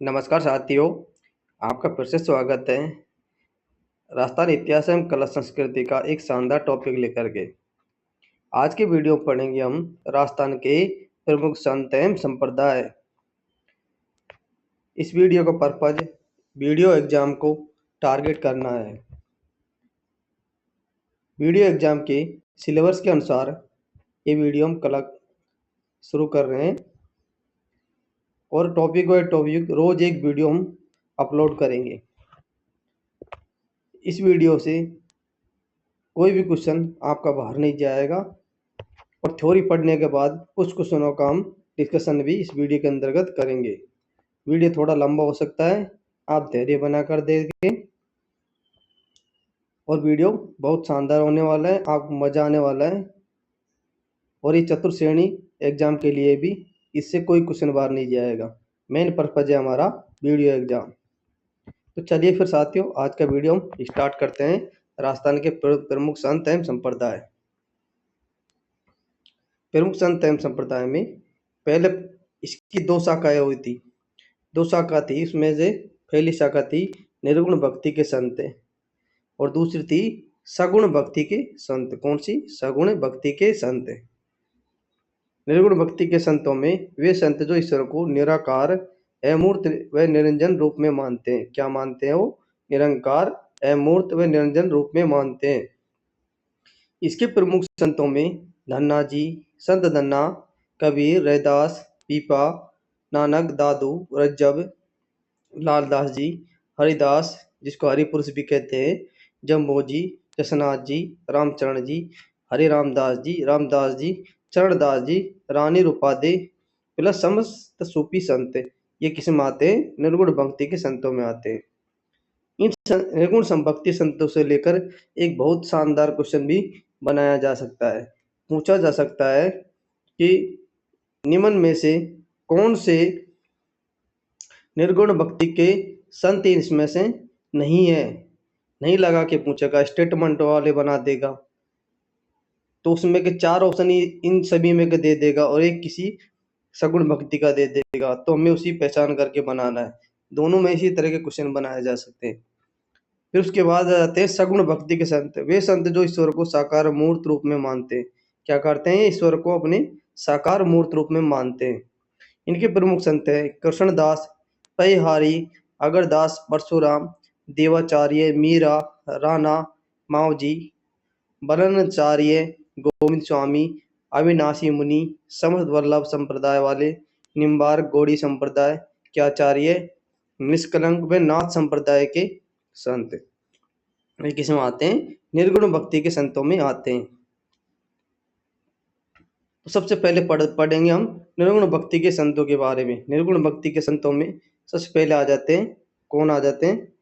नमस्कार साथियों, आपका फिर से स्वागत है राजस्थान इतिहास एवं कला संस्कृति का एक शानदार टॉपिक लेकर के। आज के वीडियो में पढ़ेंगे हम राजस्थान के प्रमुख संत एवं संप्रदाय। इस वीडियो का पर्पज वीडियो एग्जाम को टारगेट करना है। वीडियो एग्जाम के सिलेबस के अनुसार ये वीडियो हम कल शुरू कर रहे हैं और टॉपिक बाय टॉपिक रोज एक वीडियो हम अपलोड करेंगे। इस वीडियो से कोई भी क्वेश्चन आपका बाहर नहीं जाएगा और थ्योरी पढ़ने के बाद कुछ क्वेश्चनों का हम डिस्कशन भी इस वीडियो के अंतर्गत करेंगे। वीडियो थोड़ा लंबा हो सकता है, आप धैर्य बनाकर देखें और वीडियो बहुत शानदार होने वाला है, आपको मज़ा आने वाला है। और ये चतुर्थ श्रेणी एग्जाम के लिए भी इससे कोई क्वेश्चन बाहर नहीं जाएगा। मेन पर्पज है हमारा वीडियो एग्जाम। तो चलिए फिर साथियों, आज का वीडियो हम स्टार्ट करते हैं। राजस्थान के प्रमुख संत एवं संप्रदाय। प्रमुख संत एवं संप्रदाय में पहले इसकी दो शाखाएं हुई थी। दो शाखा थी, उसमें से पहली शाखा थी निर्गुण भक्ति के संत और दूसरी थी सगुण भक्ति के संत। कौन सी? सगुण भक्ति के संत। निर्गुण भक्ति के संतों में वे संत जो ईश्वर को निराकार अमूर्त व निरंजन रूप में मानते हैं। क्या मानते हैं वो? निरंकार अमूर्त व निरंजन रूप में मानते हैं। इसके प्रमुख संतों में धन्ना जी, संत धन्ना, कबीर, रैदास, पीपा, नानक, दादू, रज्जब, लालदास जी, हरिदास जिसको हरिपुरुष भी कहते हैं, जम्बोजी, जसनाथ जी, रामचरण जी, हरि रामदास जी, चरणदास जी, रानी रूपादे प्लस समस्त सूफी संत ये किस में आते हैं? निर्गुण भक्ति के संतों में आते हैं। इन निर्गुण संभक्ति संतों से लेकर एक बहुत शानदार क्वेश्चन भी बनाया जा सकता है। पूछा जा सकता है कि निम्न में से कौन से निर्गुण भक्ति के संत इसमें से नहीं है। नहीं लगा के पूछेगा, स्टेटमेंट वाले बना देगा तो उसमें के चार ऑप्शन इन सभी में के दे देगा और एक किसी सगुण भक्ति का दे देगा, तो हमें उसी पहचान करके बनाना है। दोनों में इसी तरह के क्वेश्चन बनाए जा सकते हैं। फिर उसके बाद आ जाते हैं सगुण भक्ति के संत। वे संत जो ईश्वर को साकार मूर्त रूप में मानते हैं। क्या करते हैं? ईश्वर को अपने साकार मूर्त रूप में मानते हैं। इनके प्रमुख संत हैं कृष्णदास, पैहारी, अगरदास, परशुराम, देवाचार्य, मीरा, राणा, मावजी, बलनाचार्य, गोविंद स्वामी, अविनाशी मुनि, समर्थ वल्लभ संप्रदाय वाले, निम्बार्क गौड़ी संप्रदाय के आचार्य, निष्कलंक व नाथ संप्रदाय के संत। ये किसमें आते हैं? निर्गुण भक्ति के संतों में आते हैं। तो सबसे पहले पढ़ेंगे हम निर्गुण भक्ति के संतों के बारे में। निर्गुण भक्ति के संतों में सबसे पहले आ जाते हैं, कौन आ जाते हैं?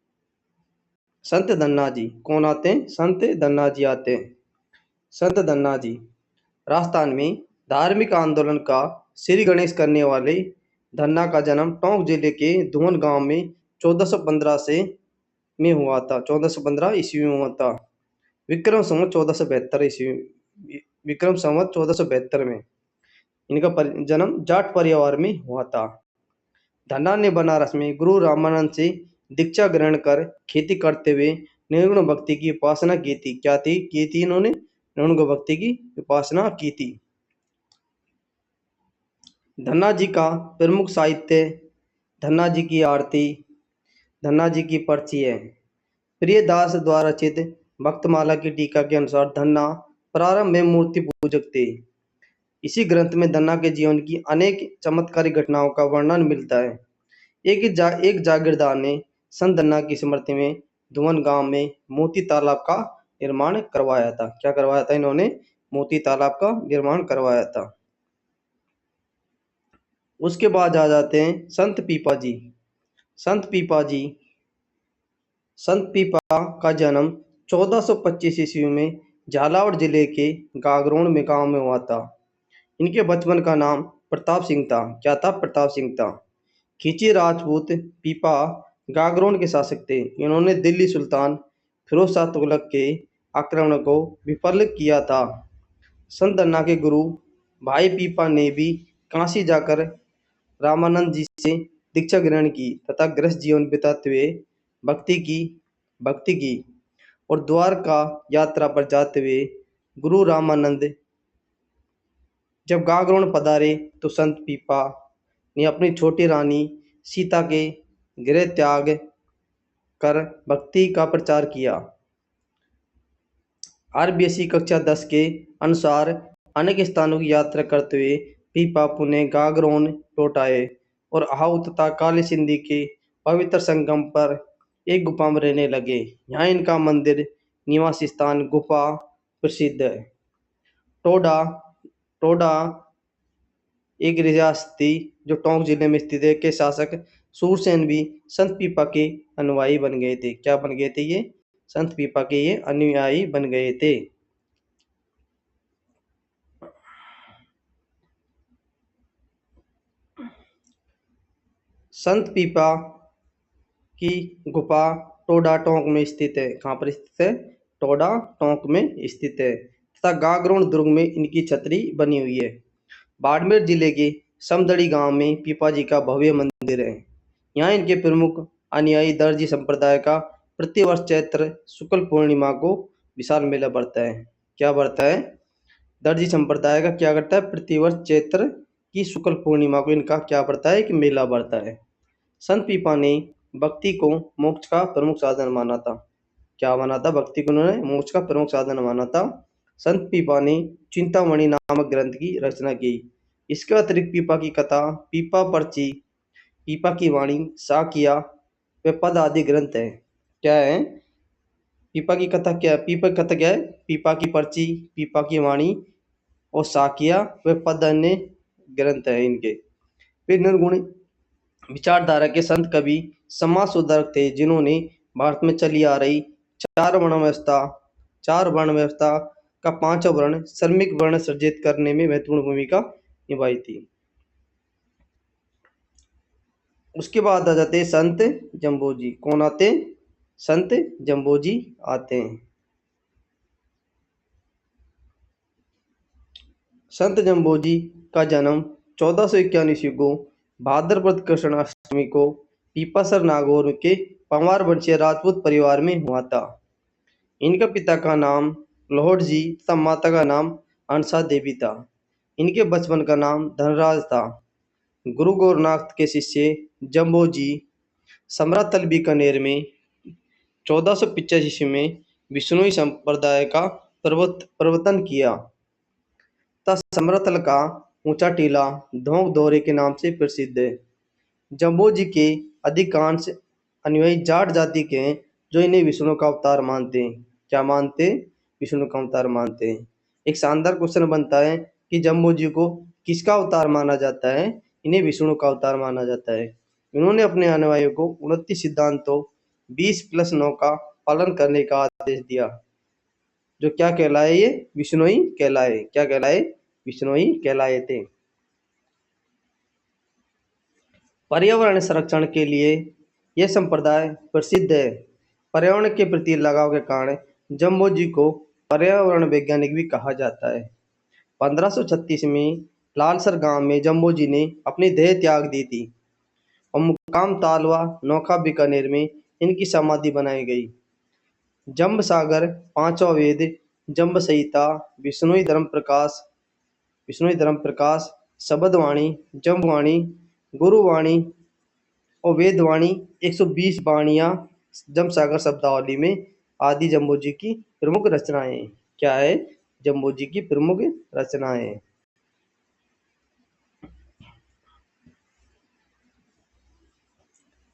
संत धन्ना जी। कौन आते हैं? संत धन्ना जी आते हैं। संत धन्ना जी राजस्थान में धार्मिक आंदोलन का श्री गणेश करने वाले धन्ना का जन्म टोंक जिले के धुवन गांव में 1415 से में हुआ था। 1415 ईस्वी में हुआ था। विक्रम संवत 1472 ईस्वी, विक्रम संवत 1472 में इनका जन्म जाट परिवार में हुआ था। धन्ना ने बनारस में गुरु रामानंद से दीक्षा ग्रहण कर खेती करते हुए निर्गुण भक्ति की उपासना की थी। क्या थी? की थी इन्होंने निर्गुण भक्ति की उपासना की थी। धन्ना जी का प्रमुख साहित्य धन्ना जी की आरती, धन्ना जी की पर्ची है। प्रियदास द्वारा रचित भक्तमाला की टीका के अनुसार धन्ना प्रारंभ में मूर्ति पूजक थे। इसी ग्रंथ में धन्ना के जीवन की अनेक चमत्कारिक घटनाओं का वर्णन मिलता है। एक जागीरदार ने संत धन्ना की स्मृति में धुवन गांव में मोती तालाब का निर्माण करवाया था। क्या करवाया था इन्होंने? मोती तालाब का निर्माण करवाया था। उसके बाद आ जाते हैं संत पीपा जी। संत पीपा का जन्म 1425 ईस्वी में झालावाड़ जिले के गागरोन में गांव में हुआ था। इनके बचपन का नाम प्रताप सिंह था। क्या था? प्रताप सिंह था। खींची राजपूत पीपा गागरोन के शासक थे। इन्होंने दिल्ली सुल्तान फिरोज शाह तुगलक के आक्रमण को विफल किया था। संत धन्ना के गुरु भाई पीपा ने भी काशी जाकर रामानंद जी से दीक्षा ग्रहण की तथा गृहस्थ जीवन बिताते हुए भक्ति की और द्वारका यात्रा पर जाते हुए गुरु रामानंद जब गागरोन पधारे तो संत पीपा ने अपनी छोटी रानी सीता के गृह त्याग कर भक्ति का प्रचार किया। आरबीएसई कक्षा 10 के अनुसार अनेक स्थानों की यात्रा करते हुए पीपा पुणे गागरोन लौट आए और अहाउ तथा काली सिंधी के पवित्र संगम पर एक गुफा में रहने लगे। यहाँ इनका मंदिर निवास स्थान गुफा प्रसिद्ध है। टोडा टोडा एक रियासत थी जो टोंक जिले में स्थित है, के शासक सूरसेन भी संत पीपा के अनुयायी बन गए थे। क्या बन गए थे ये? संत पीपा के ये अनुयायी बन गए थे। संत पीपा की गुफा टोडा टोंक में स्थित है। कहाँ पर स्थित है? टोडा टोंक में स्थित है तथा गागरोन दुर्ग में इनकी छतरी बनी हुई है। बाड़मेर जिले के समदड़ी गांव में पीपा जी का भव्य मंदिर है। यहाँ इनके प्रमुख अनुयायी दर्जी संप्रदाय का प्रतिवर्ष चैत्र शुक्ल पूर्णिमा को विशाल मेला बढ़ता है। क्या बढ़ता है? दर्जी संप्रदाय का क्या करता है? प्रतिवर्ष चैत्र की शुक्ल पूर्णिमा को इनका क्या बढ़ता है? कि मेला बढ़ता है। संत पीपा ने भक्ति को मोक्ष का प्रमुख साधन माना था। क्या माना था? भक्ति को उन्होंने मोक्ष का प्रमुख साधन माना था। संत पीपा ने चिंतामणि नामक ग्रंथ की रचना की। इसके अतिरिक्त पीपा की कथा, पीपा पर्ची, पीपा की वाणी, साकिया व पद आदि ग्रंथ है। क्या है? पीपा की कथा क्या है? पीपा की कथा क्या है? पीपा की पर्ची, पीपा की वाणी और साकिया व पद अन्य ग्रंथ है इनके। वे निर्गुण विचारधारा के संत कवि समाज सुधारक थे, जिन्होंने भारत में चली आ रही चार वर्ण व्यवस्था का पांचवा वर्ण श्रमिक वर्ण सृजित करने में महत्वपूर्ण भूमिका निभाई थी। उसके बाद आ जाते संत जम्बोजी। कौन आते? संत जम्बोजी आते हैं। संत जम्बोजी का जन्म 1451 ईस्वी को भाद्रपद कृष्ण अष्टमी को पीपासर नागौर के पंवार वंशीय राजपूत परिवार में हुआ था। इनका पिता का नाम लोहड़ जी तथा माता का नाम अनसा देवी था। इनके बचपन का नाम धनराज था। गुरु गोरखनाथ के शिष्य जम्बो जी समरातल बीकानेर में 1485 ईस्वी में विष्णुई संप्रदाय का प्रवर्तन किया। तथा समरातल का ऊंचा टीला धोंक दोहरे के नाम से प्रसिद्ध है। जम्बो जी के अधिकांश अनुयायी जाट जाति के हैं, जो इन्हें विष्णु का अवतार मानते हैं। क्या मानते हैं? विष्णु का अवतार मानते हैं। एक शानदार क्वेश्चन बनता है कि जम्बो जी को किसका अवतार माना जाता है? इन्हें विष्णु का अवतार माना जाता है। इन्होंने अपने अनुयायियों को 29 सिद्धांतों 20+9 का पालन करने का आदेश दिया, जो क्या कहलाए? ये विष्णुई कहलाए। क्या कहलाए? विष्णुई कहलाए थे। पर्यावरण संरक्षण के लिए यह संप्रदाय प्रसिद्ध है। पर्यावरण के प्रति लगाव के कारण जम्बो जी को पर्यावरण वैज्ञानिक भी कहा जाता है। 1536 में लालसर गांव में जम्बो जी ने अपनी देह त्याग दी थी और मुकाम तालवा नौखा बीकानेर में इनकी समाधि बनाई गई। जम्ब सागर, पांचवा वेद, जम्ब संहिता, विष्णुई धर्म प्रकाश, शब्दवाणी, जम्बवाणी, गुरुवाणी और वेदवाणी 120 वाणियां जम्बसागर शब्दावली में आदि जम्बो जी की प्रमुख रचनाएं। क्या है? जम्बो जी की प्रमुख रचनाएं।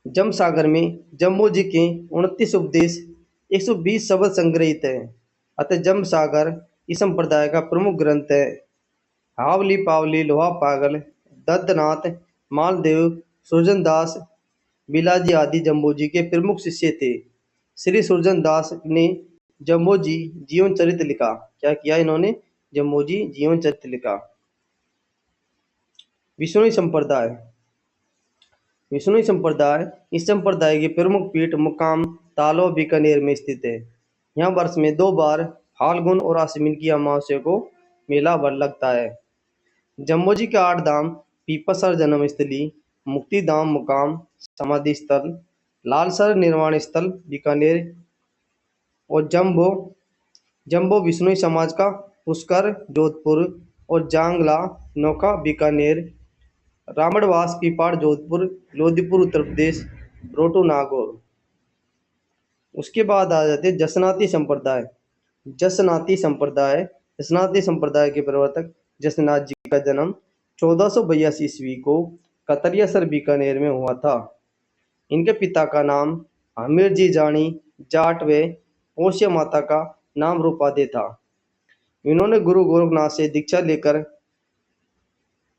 जम्बसागर में जम्बो जी के 29 उपदेश 120 शब्द संग्रहित है। अतः जम्बसागर इस संप्रदाय का प्रमुख ग्रंथ है। हावली पावली लोहा पागल, दत्तनाथ, मालदेव, सुरजनदास, बिलाजी आदि जम्बो जी के प्रमुख शिष्य थे। श्री सुरजनदास ने जम्बो जी जीवन चरित्र लिखा। क्या किया इन्होंने? जम्बो जी जीवन चरित्र लिखा। विष्णुई संप्रदाय इस संप्रदाय की प्रमुख पीठ मुकाम तालो बीकानेर में स्थित है। यहाँ वर्ष में 2 बार फाल्गुन और आश्विन की अमावस्या को मेला भर लगता है। जम्बो जी के 8 धाम पीपासर जन्मस्थली, मुक्तिधाम मुकाम समाधि स्थल, लालसर निर्वाण स्थल बीकानेर और जम्बो जम्बो बिश्नोई समाज का पुष्कर जोधपुर और जांगला नौका बीकानेर, रामड़वास पीपाड़ जोधपुर, लोधीपुर उत्तर प्रदेश, रोटू नागौर। उसके बाद आ जाते जसनाती संप्रदाय। जसनाती संप्रदाय जसनाती संप्रदाय के प्रवर्तक जसनाथ जी का जन्म 1482 ईस्वी को कतरियासर बीकानेर में हुआ था। इनके पिता का नाम हमीर जी जानी जाट व पोष्य माता का नाम रूपादे था। इन्होंने गुरु गोरखनाथ से दीक्षा लेकर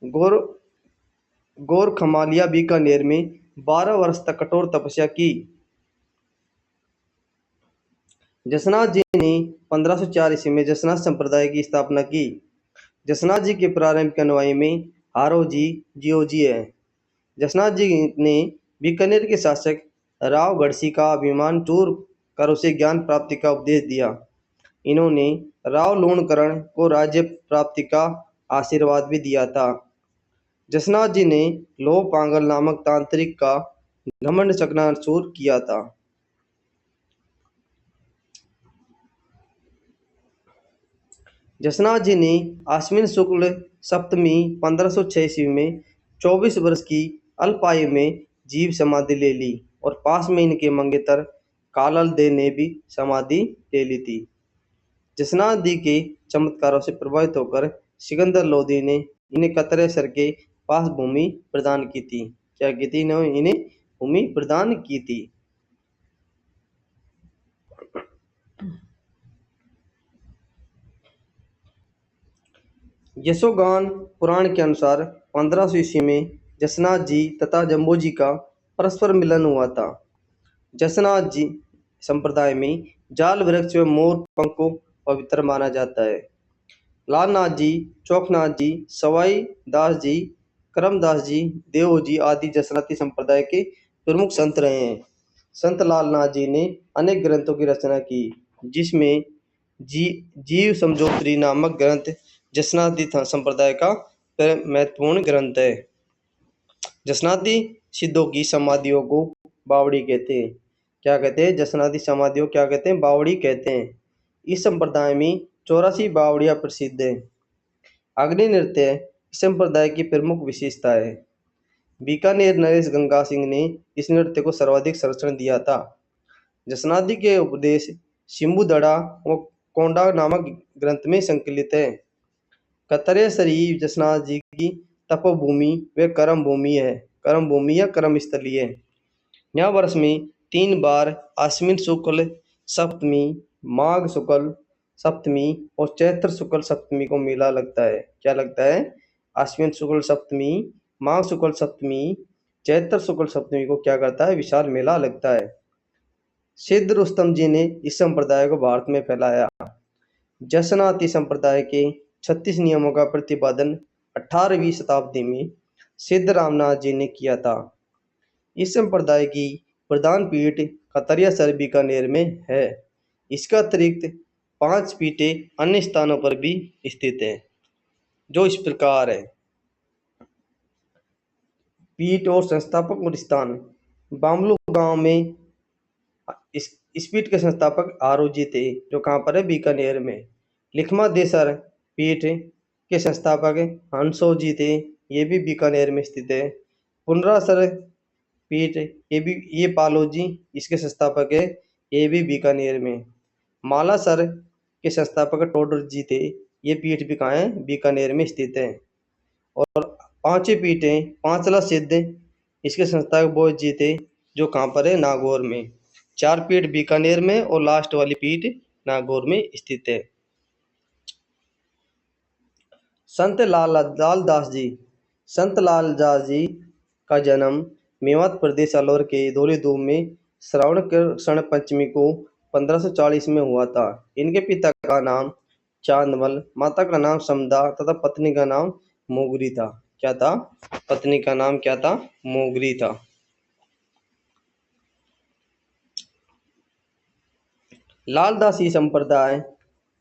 गोर गोरखमालिया बीकानेर में 12 वर्ष तक कठोर तपस्या की। जसनाथ जी ने 1504 ईस्वी में जसनाथ संप्रदाय की स्थापना की। जसनाथ जी के प्रारंभिक अनुयायी में हारो जी जियो जी है। जसनाथ जी ने बीकानेर के शासक राव गढ़सी का अभिमान चूर कर उसे ज्ञान प्राप्ति का उपदेश दिया। इन्होंने राव लूणकरण को राज्य प्राप्ति का आशीर्वाद भी दिया था। जसनाथ जी ने लोह पांगल नामक तांत्रिक का घमंड चकनाचूर किया था। जसनाथ जी ने आश्विन शुक्ल सप्तमी 1506 ईस्वी में 24 वर्ष की अल्पायु में जीव समाधि ले ली और पास में इनके मंगेतर कालल दे ने भी समाधि ले ली थी। जसनाथ जी के चमत्कारों से प्रभावित होकर सिकंदर लोदी ने इन्हें कतरेसर के पास भूमि प्रदान की थी। क्या की थी? इन्हें भूमि प्रदान की थी। यशोगान पुराण के अनुसार 1500 ईस्वी में जसनाथ जी तथा जम्बो जी का परस्पर मिलन हुआ था। जसनाथ जी संप्रदाय में जाल वृक्ष व मोर पंख को पवित्र माना जाता है। लालनाथ जी, चौकनाथ जी, सवाई दास जी, करमदास जी, देव जी आदि जसनाती संप्रदाय के प्रमुख संत रहे हैं। संत लालनाथ जी ने अनेक ग्रंथों की रचना की, जिसमें जीव समझोत्री नामक ग्रंथ जसनाती संप्रदाय का महत्वपूर्ण ग्रंथ है। जसनाती सिद्धों की समाधियों को बावड़ी कहते हैं। क्या कहते हैं? जसनाती समाधियों क्या कहते हैं? बावड़ी कहते हैं। इस संप्रदाय में 84 बावड़ियां प्रसिद्ध है। अग्नि नृत्य इस संप्रदाय की प्रमुख विशेषता है। बीकानेर नरेश गंगा सिंह ने इस नृत्य को सर्वाधिक संरक्षण दिया था। जसनाती के उपदेश सिम्बुदड़ा व कोंडा नामक ग्रंथ में संकलित है। कतरेसरी जसनाथ जी की तपोभूमि व कर्म भूमि है। कर्म भूमि या कर्म स्थली है। यहाँ वर्ष में 3 बार आश्विन शुक्ल सप्तमी, माघ शुक्ल सप्तमी और चैत्र शुक्ल सप्तमी को मेला लगता है। क्या लगता है? आश्विन शुक्ल सप्तमी, माघ शुक्ल सप्तमी, चैत्र शुक्ल सप्तमी को क्या करता है? विशाल मेला लगता है। सिद्ध रुस्तम जी ने इस संप्रदाय को भारत में फैलाया। जसनाती संप्रदाय के 36 नियमों का प्रतिपादन 18वीं शताब्दी में सिद्ध रामनाथ जी ने किया था। इस संप्रदाय की प्रधान पीठ कतरियासर बीकानेर में है। इसका अतिरिक्त 5 पीठें अन्य स्थानों पर भी स्थित है, जो इस प्रकार है। पीठ और संस्थापक और स्थान। बामलू गांव में इस पीठ के संस्थापक आरो जी थे, जो कहाँ पर है? बीकानेर में। लिखमा देसर पीठ के संस्थापक हंसो जी थे, ये भी बीकानेर में स्थित है। पुनरासर पीठ ये पालो जी इसके संस्थापक है, ये भी बीकानेर में। मालासर के संस्थापक टोडर जी थे, ये पीठ भी कहाँ है? बीकानेर में स्थित है। और 5 पीठें पांचला सिद्ध इसके संस्थापक बोध जी थे, जो कहाँ पर है? नागौर में। 4 पीठ बीकानेर में और लास्ट वाली पीठ नागौर में स्थित है। संत लालदास जी। संत लालदास जी का जन्म मेवात प्रदेश अलवर के धौलीधूम में श्रावण कृष्ण पंचमी को 1540 में हुआ था। इनके पिता का नाम चांदमल, माता का नाम समदा तथा पत्नी का नाम मोगरी था। क्या था? पत्नी का नाम क्या था? मोगरी था। लालदासी संप्रदाय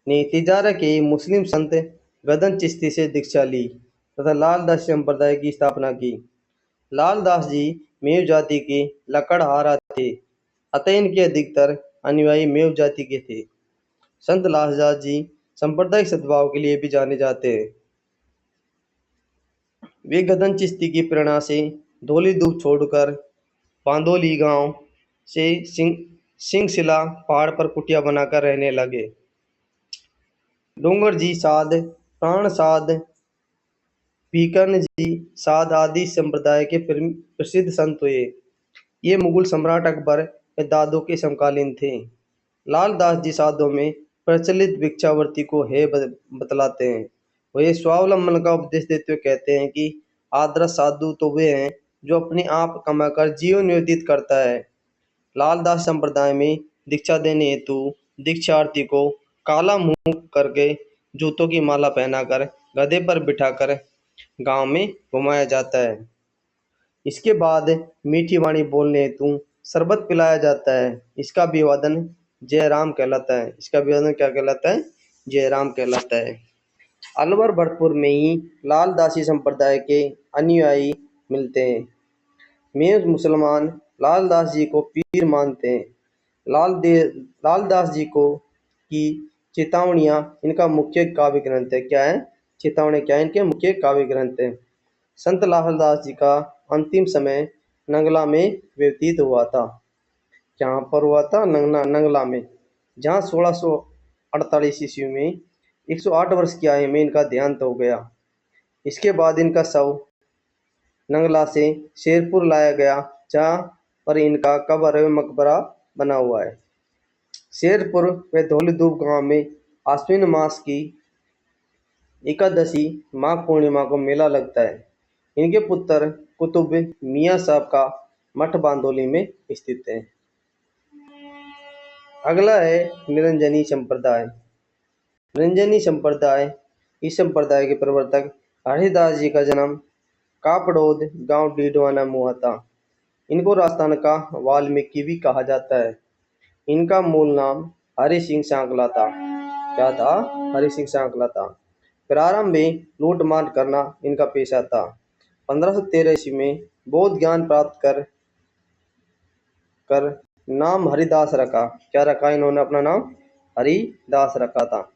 ने तिजारा के मुस्लिम संत गदन चिश्ती से दीक्षा ली तथा लालदासी संप्रदाय की स्थापना की। लालदास जी मेव जाति के लकड़हारा थे, अतः इनके अधिकतर अनुयायी मेव जाति के थे। संत लालदास जी सांप्रदायिक सद्भाव के लिए भी जाने जाते हैं। वे गदन चिश्ती की प्रेरणा से धौली दूब छोड़कर पांदोली गांव से सिंहशिला पहाड़ पर कुटिया बनाकर रहने लगे। डोंगर जी साध, प्राण साध, भीकन जी साध आदि संप्रदाय के प्रसिद्ध संत हुए। ये मुगल सम्राट अकबर के दादों के समकालीन थे। लालदास जी साधों में प्रचलित भिक्षावृत्ति को है बतलाते हैं। वह स्वावलंबन का उपदेश देते हुए कहते हैं कि आदर्श साधु तो वे हैं जो अपने आप कमाकर जीवन व्यतीत करता है। लालदास संप्रदाय में दीक्षा देने हेतु दीक्षार्थी को काला मुंह करके जूतों की माला पहनाकर गधे पर बिठाकर गांव में घुमाया जाता है। इसके बाद मीठी वाणी बोलने हेतु शरबत पिलाया जाता है। इसका अभिवादन जयराम कहलाता है। इसका अभिवादन क्या कहलाता है? जयराम कहलाता है। अलवर भरतपुर में ही लालदासी संप्रदाय के अनुयायी मिलते हैं। मेव मुसलमान लालदास जी को पीर मानते हैं। लालदास जी को की चेतावनियाँ इनका मुख्य काव्य ग्रंथ है। क्या है? चेतावनी क्या है? इनके मुख्य काव्य ग्रंथ है। संत लालदास जी का अंतिम समय नंगला में व्यतीत हुआ था। कहाँ पर हुआ था? नंगला में, जहाँ 1648 ईस्वी में 108 वर्ष की आयु में इनका देहांत हो गया। इसके बाद इनका शव नंगला से शेरपुर लाया गया, जहाँ पर इनका कब्र एवं मकबरा बना हुआ है। शेरपुर व धौलीधूप गांव में आश्विन मास की एकादशी माघ पूर्णिमा को मेला लगता है। इनके पुत्र कुतुब मियाँ साहब का मठ बांदोली में स्थित है। अगला है निरंजनी संप्रदाय। निरंजनी संप्रदाय, इस संप्रदाय के प्रवर्तक हरिदास जी का जन्म कापड़ोद गांव डीडवाना में हुआ था। इनको राजस्थान का वाल्मीकि भी कहा जाता है। इनका मूल नाम हरि सिंह सांकला था। क्या था? हरि सिंह सांकला था। प्रारंभ में लूट मार करना इनका पेशा था। 1513 ईस्वी में बौद्ध ज्ञान प्राप्त कर नाम हरिदास रखा। क्या रखा इन्होंने? अपना नाम हरिदास रखा था।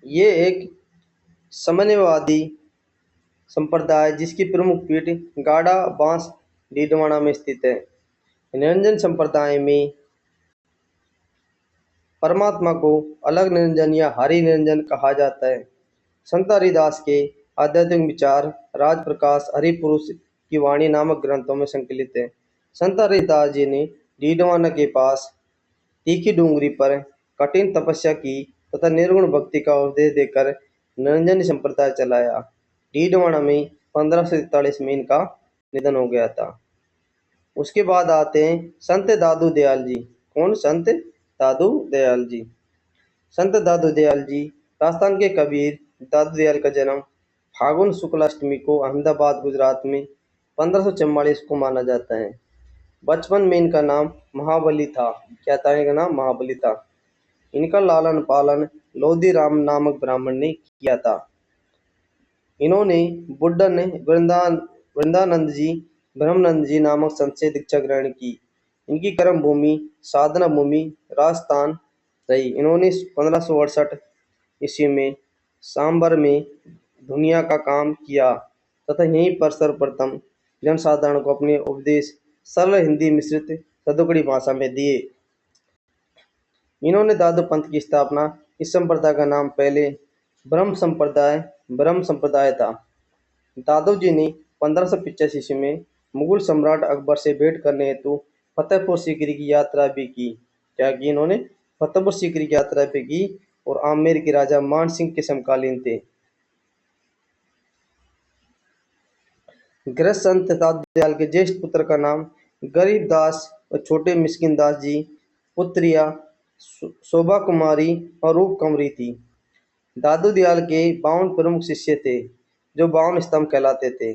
ये एक समन्वयवादी संप्रदाय जिसकी प्रमुख पीठ गाड़ा बांस डीडवाना में स्थित है। निरंजन संप्रदाय में परमात्मा को अलग निरंजन या हरि निरंजन कहा जाता है। संत हरिदास के आध्यात्मिक विचार राजप्रकाश हरिपुरुष की वाणी नामक ग्रंथों में संकलित है। संत हरिदास जी ने डीडवाना के पास तीखी डूंगरी पर कठिन तपस्या की तथा निर्गुण भक्ति का उपदेश देकर निरंजनी संप्रदाय चलाया। डीडवाना में 1543 में इनका निधन हो गया था। उसके बाद आते हैं संत दादू दयाल जी। कौन? संत दादू दयाल जी। संत दादू दयाल जी राजस्थान के कबीर दादू दयाल का जन्म फागुन शुक्ल अष्टमी को अहमदाबाद गुजरात में 1544 को माना जाता है। बचपन में इनका नाम महाबली था। क्या था इनका नाम? महाबली था। इनका लालन पालन लोधी राम नामक ब्राह्मण ने किया था। इन्होंने बुड्ढन वृंदानंद जी ब्रह्मानंद जी नामक संत से दीक्षा ग्रहण की। इनकी कर्म भूमि साधना भूमि राजस्थान रही। इन्होंने 1568 ईस्वी में सांबर में दुनिया का काम किया तथा यहीं पर सर्वप्रथम जनसाधारण को अपने उपदेश सरल हिंदी मिश्रित सदुकड़ी भाषा में दिए। इन्होंने दादू पंथ की स्थापना। इस संप्रदाय का नाम पहले ब्रह्म संप्रदाय था। दादू जी ने 1585 ईस्वी में मुगल सम्राट अकबर से भेंट करने हेतु फतेहपुर सीकरी की यात्रा भी की। क्या की इन्होंने? फतेहपुर सीकरी की यात्रा भी की और आमेर के राजा मान सिंह के समकालीन थे। गृहस्थ संत दादू दयाल के ज्येष्ठ पुत्र का नाम गरीबदास और छोटे मिस्किन दास जी, पुत्रिया शोभा कुमारी और रूप कंवरी थी। दादू दयाल के 52 प्रमुख शिष्य थे जो 52 स्तंभ कहलाते थे।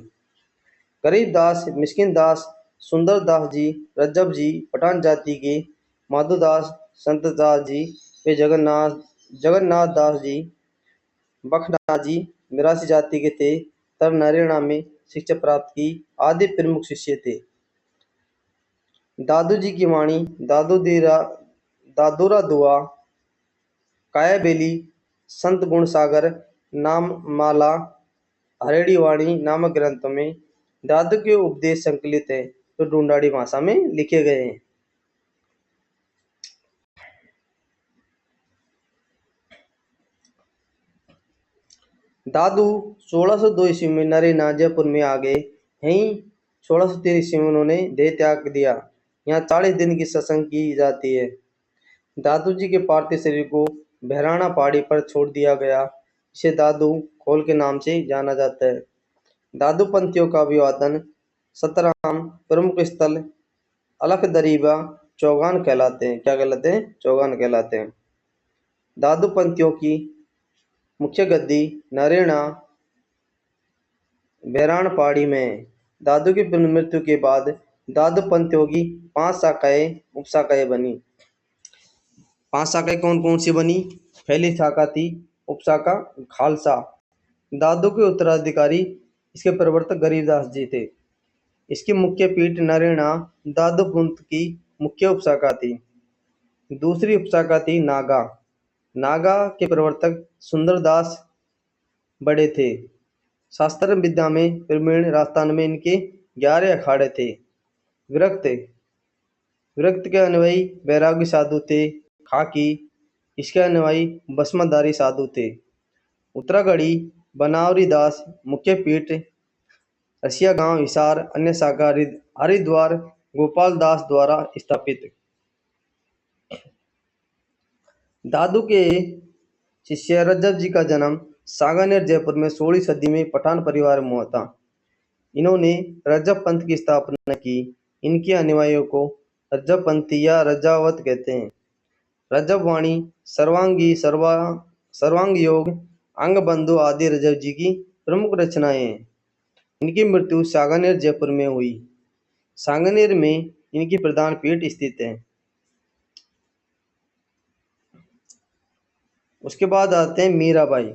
गरीबदास, मिस्किन दास, सुंदर दास जी, रज्जब जी, पठान जाति के, माधोदास, संत दास जी वे जगन्नाथ दास जी बखनाथ जी मिरासी जाति के थे। तब नारायणा में शिक्षा प्राप्त की। आदि प्रमुख शिष्य थे। दादू जी की वाणी दादूरा दुआ काया बेली संत गुण सागर नाम माला हरेड़ी वाणी नामक ग्रंथों में दादू के उपदेश संकलित हैं जो ढूंढाड़ी भाषा में लिखे गए हैं। दादू 1602 ईस्वी में नरेना जयपुर में आ गए। यहीं 1603 ईस्वी में उन्होंने देह त्याग दिया। यहाँ 40 दिन की सत्संग की जाती है। दादू जी के पार्थिव शरीर को बहराना पहाड़ी पर छोड़ दिया गया। इसे दादू खोल के नाम से जाना जाता है। दादू पंथियों का अभिवादन सतराम प्रमुख स्थल अलख दरीबा चौगान कहलाते हैं। क्या कहलाते हैं? चौगान कहलाते हैं। दादू पंथियों की मुख्य गद्दी नरेना बहरान पहाड़ी में। दादू की मृत्यु के बाद दादू पंथियों की 5 शाखाएं उपशाखाएं बनी। 5 शाखाएं कौन कौन सी बनी? पहली शाखा थी उपशाखा खालसा। दादू के उत्तराधिकारी इसके प्रवर्तक गरीबदास जी थे। इसकी मुख्य पीठ नरेना दादू पंथ की मुख्य उपशाखा थी। दूसरी उपशाखा थी नागा। नागा के प्रवर्तक सुंदरदास बड़े थे। शास्त्र विद्या में प्रवीण। राजस्थान में इनके 11 अखाड़े थे। विरक्त विरक्त के अनुयायी बैरागी साधु थे। खाकी इसके अनुयायी भस्मधारी साधु थे। उत्तरागढ़ी बनावरी दास मुख्य पीठ रसिया गांव हिसार। अन्य शाखा हरिद्वार गोपाल दास द्वारा स्थापित। दादू के शिष्य रजब जी का जन्म सांगानेर जयपुर में 16वीं सदी में पठान परिवार में हुआ था। इन्होंने रजब पंथ की स्थापना की। इनके अनुयायियों को रजब पंथी या रजावत कहते हैं। रजब वाणी सर्वांग योग अंग बंधु आदि रजब जी की प्रमुख रचनाएं हैं। इनकी मृत्यु सांगानेर जयपुर में हुई। सांगानेर में इनकी प्रधान पीठ स्थित है। उसके बाद आते हैं मीराबाई।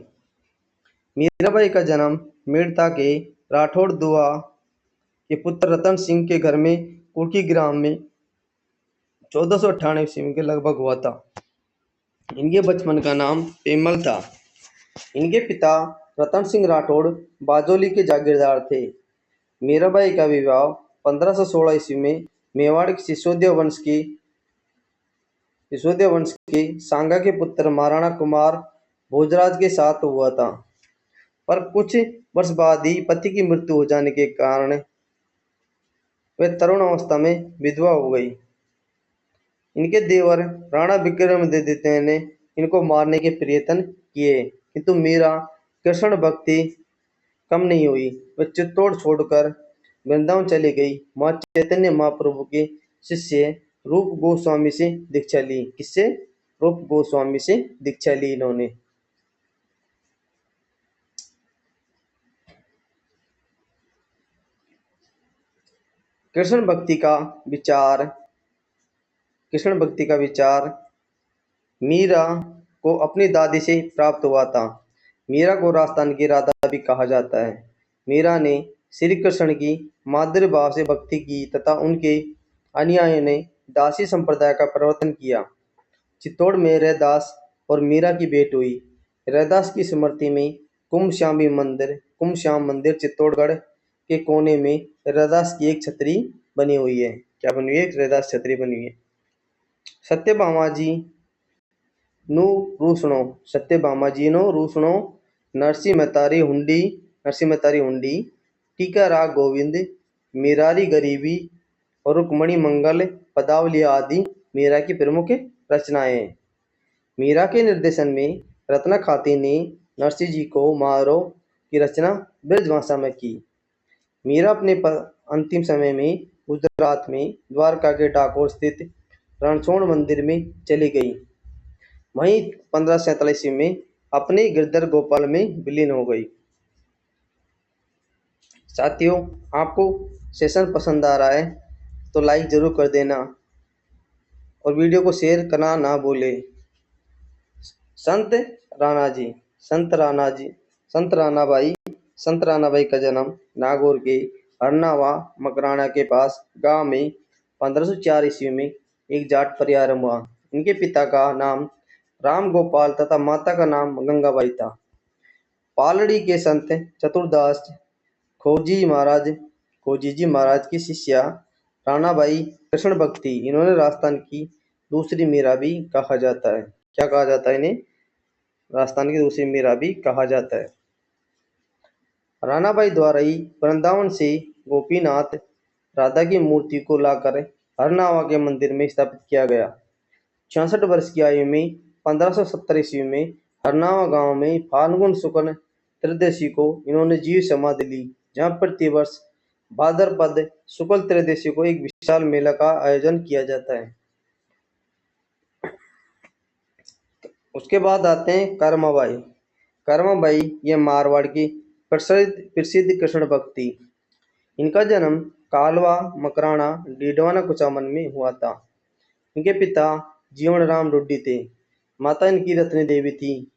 मीराबाई का जन्म मेड़ता के राठौड़ दुआ के पुत्र रतन सिंह के घर में कुर्की ग्राम में 1498 ईस्वी के लगभग हुआ था। इनके बचपन का नाम पेमल था। इनके पिता रतन सिंह राठौड़ बाजोली के जागीरदार थे। मीराबाई का विवाह 1516 ईस्वी में मेवाड़ के सिसोदिया वंश के सांगा के पुत्र महाराणा कुमार भोजराज के साथ हुआ था। पर कुछ वर्ष बाद ही पति की मृत्यु हो जाने के कारण वे तरुण अवस्था में विधवा हो गई। इनके देवर राणा विक्रमादित्य ने इनको मारने के प्रयत्न किए, किंतु मीरा कृष्ण भक्ति कम नहीं हुई। वे चित्तौड़ छोड़कर वृंदावन चली गई। मां चैतन्य महाप्रभु के शिष्य रूप गोस्वामी से दीक्षा ली। किससे? रूप गोस्वामी से दीक्षा ली इन्होंने। कृष्ण भक्ति का विचार मीरा को अपनी दादी से प्राप्त हुआ था। मीरा को राजस्थान की राधा भी कहा जाता है। मीरा ने श्री कृष्ण की माधुर्य भाव से भक्ति की तथा उनके अनुयायियों ने दासी संप्रदाय का प्रवर्तन किया। चित्तौड़ में रैदास और मीरा की भेंट हुई। रैदास की स्मृति में कुंभ श्याम मंदिर चित्तौड़गढ़ के कोने में रैदास की एक छतरी बनी हुई है। क्या बनी हुई है? रैदास छतरी बनी हुई है। सत्यभामा जी नु रूसणो नरसिंह महतारी हुंडी टीका राग गोविंद मीरारी गरीबी और रुक्मणी मंगल पदावली आदि मीरा की प्रमुख रचनाएं हैं। मीरा के निर्देशन में रत्ना खाती ने नरसिंह जी को मारो की रचना ब्रज भाषा में की। मीरा अपने अंतिम समय में गुजरात में द्वारका के डाकोर स्थित रणछोड़ मंदिर में चली गई। वहीं 1547 ईस्वी में अपने गिरधर गोपाल में विलीन हो गई। साथियों, आपको सेशन पसंद आ रहा है तो लाइक जरूर कर देना। और वीडियो को शेयर करना ना भूले। संत राणा जी संत राणा जी संत राणा भाई का जन्म नागौर के हरनावा मकराना के पास गांव में 1504 ईस्वी में एक जाट परिवार में हुआ। इनके पिता का नाम राम गोपाल तथा माता का नाम गंगाबाई था। पालड़ी के संत चतुरदास खोजी जी महाराज की शिष्या राणाबाई कृष्ण भक्ति, इन्होंने राजस्थान की दूसरी मीरा भी कहा जाता है। क्या कहा जाता है इन्हें? राजस्थान की दूसरी मीरा भी कहा जाता है। राणाबाई द्वारा ही वृंदावन से गोपीनाथ राधा की मूर्ति को लाकर हरनावा के मंदिर में स्थापित किया गया। 66 वर्ष की आयु में 1570 ईस्वी में हरनावा गांव में फाल्गुन शुक्ल त्रयोदशी को इन्होंने जीव समाधि ली, जहां प्रतिवर्ष भाद्रपद शुक्ल त्रयोदशी को एक विशाल मेला का आयोजन किया जाता है। उसके बाद आते हैं कर्माबाई ये मारवाड़ की प्रसिद्ध कृष्ण भक्ति। इनका जन्म कालवा मकराना डीडवाना कुचामन में हुआ था। इनके पिता जीवन राम रुड्डी थे, माता इनकी रत्नी देवी थी।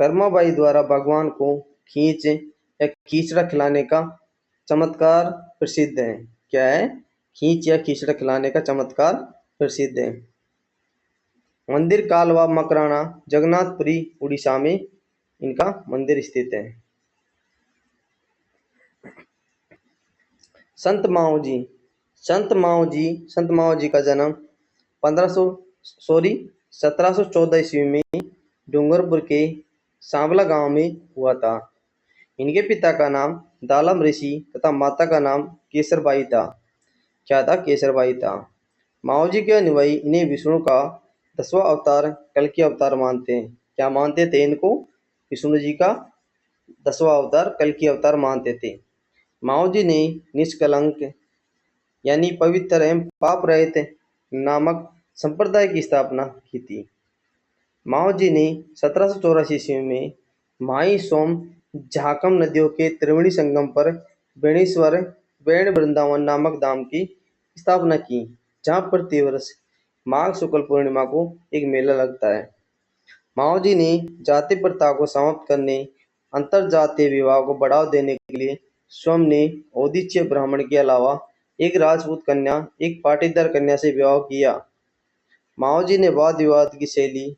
कर्माबाई द्वारा भगवान को खींचड़ा खिलाने का चमत्कार प्रसिद्ध है। क्या है? खींच या खींचड़ा खिलाने का चमत्कार प्रसिद्ध है। मंदिर कालवा मकराना जगन्नाथपुरी उड़ीसा में इनका मंदिर स्थित है। संत माओ जी का जन्म 1714 ईस्वी में डूंगरपुर के सांवला गांव में हुआ था। इनके पिता का नाम दालम ऋषि तथा माता का नाम केसरबाई था। क्या था? केसरबाई था। माओ जी के अनुयायी इन्हें विष्णु का 10वां अवतार कल की अवतार मानते हैं। क्या मानते थे इनको? विष्णु जी का 10वां अवतार कल की अवतार मानते थे। माओ जी ने निष्कलंक यानी पवित्र एवं पाप रहित नामक संप्रदाय की स्थापना की थी। माओ जी ने 1784 ईस्वी में माई सोम झाकम नदियों के त्रिवेणी संगम पर वेण वृंदावन नामक धाम की स्थापना की, जहां प्रतिवर्ष माघ शुक्ल पूर्णिमा को एक मेला लगता है। माओ जी ने जाति प्रथा को समाप्त करने, अंतरजातीय विवाह को बढ़ावा देने के लिए स्वयं ने औदिच्य ब्राह्मण के अलावा एक राजपूत कन्या, एक पाटीदार कन्या से विवाह किया। माओ जी ने वाद विवाद की शैली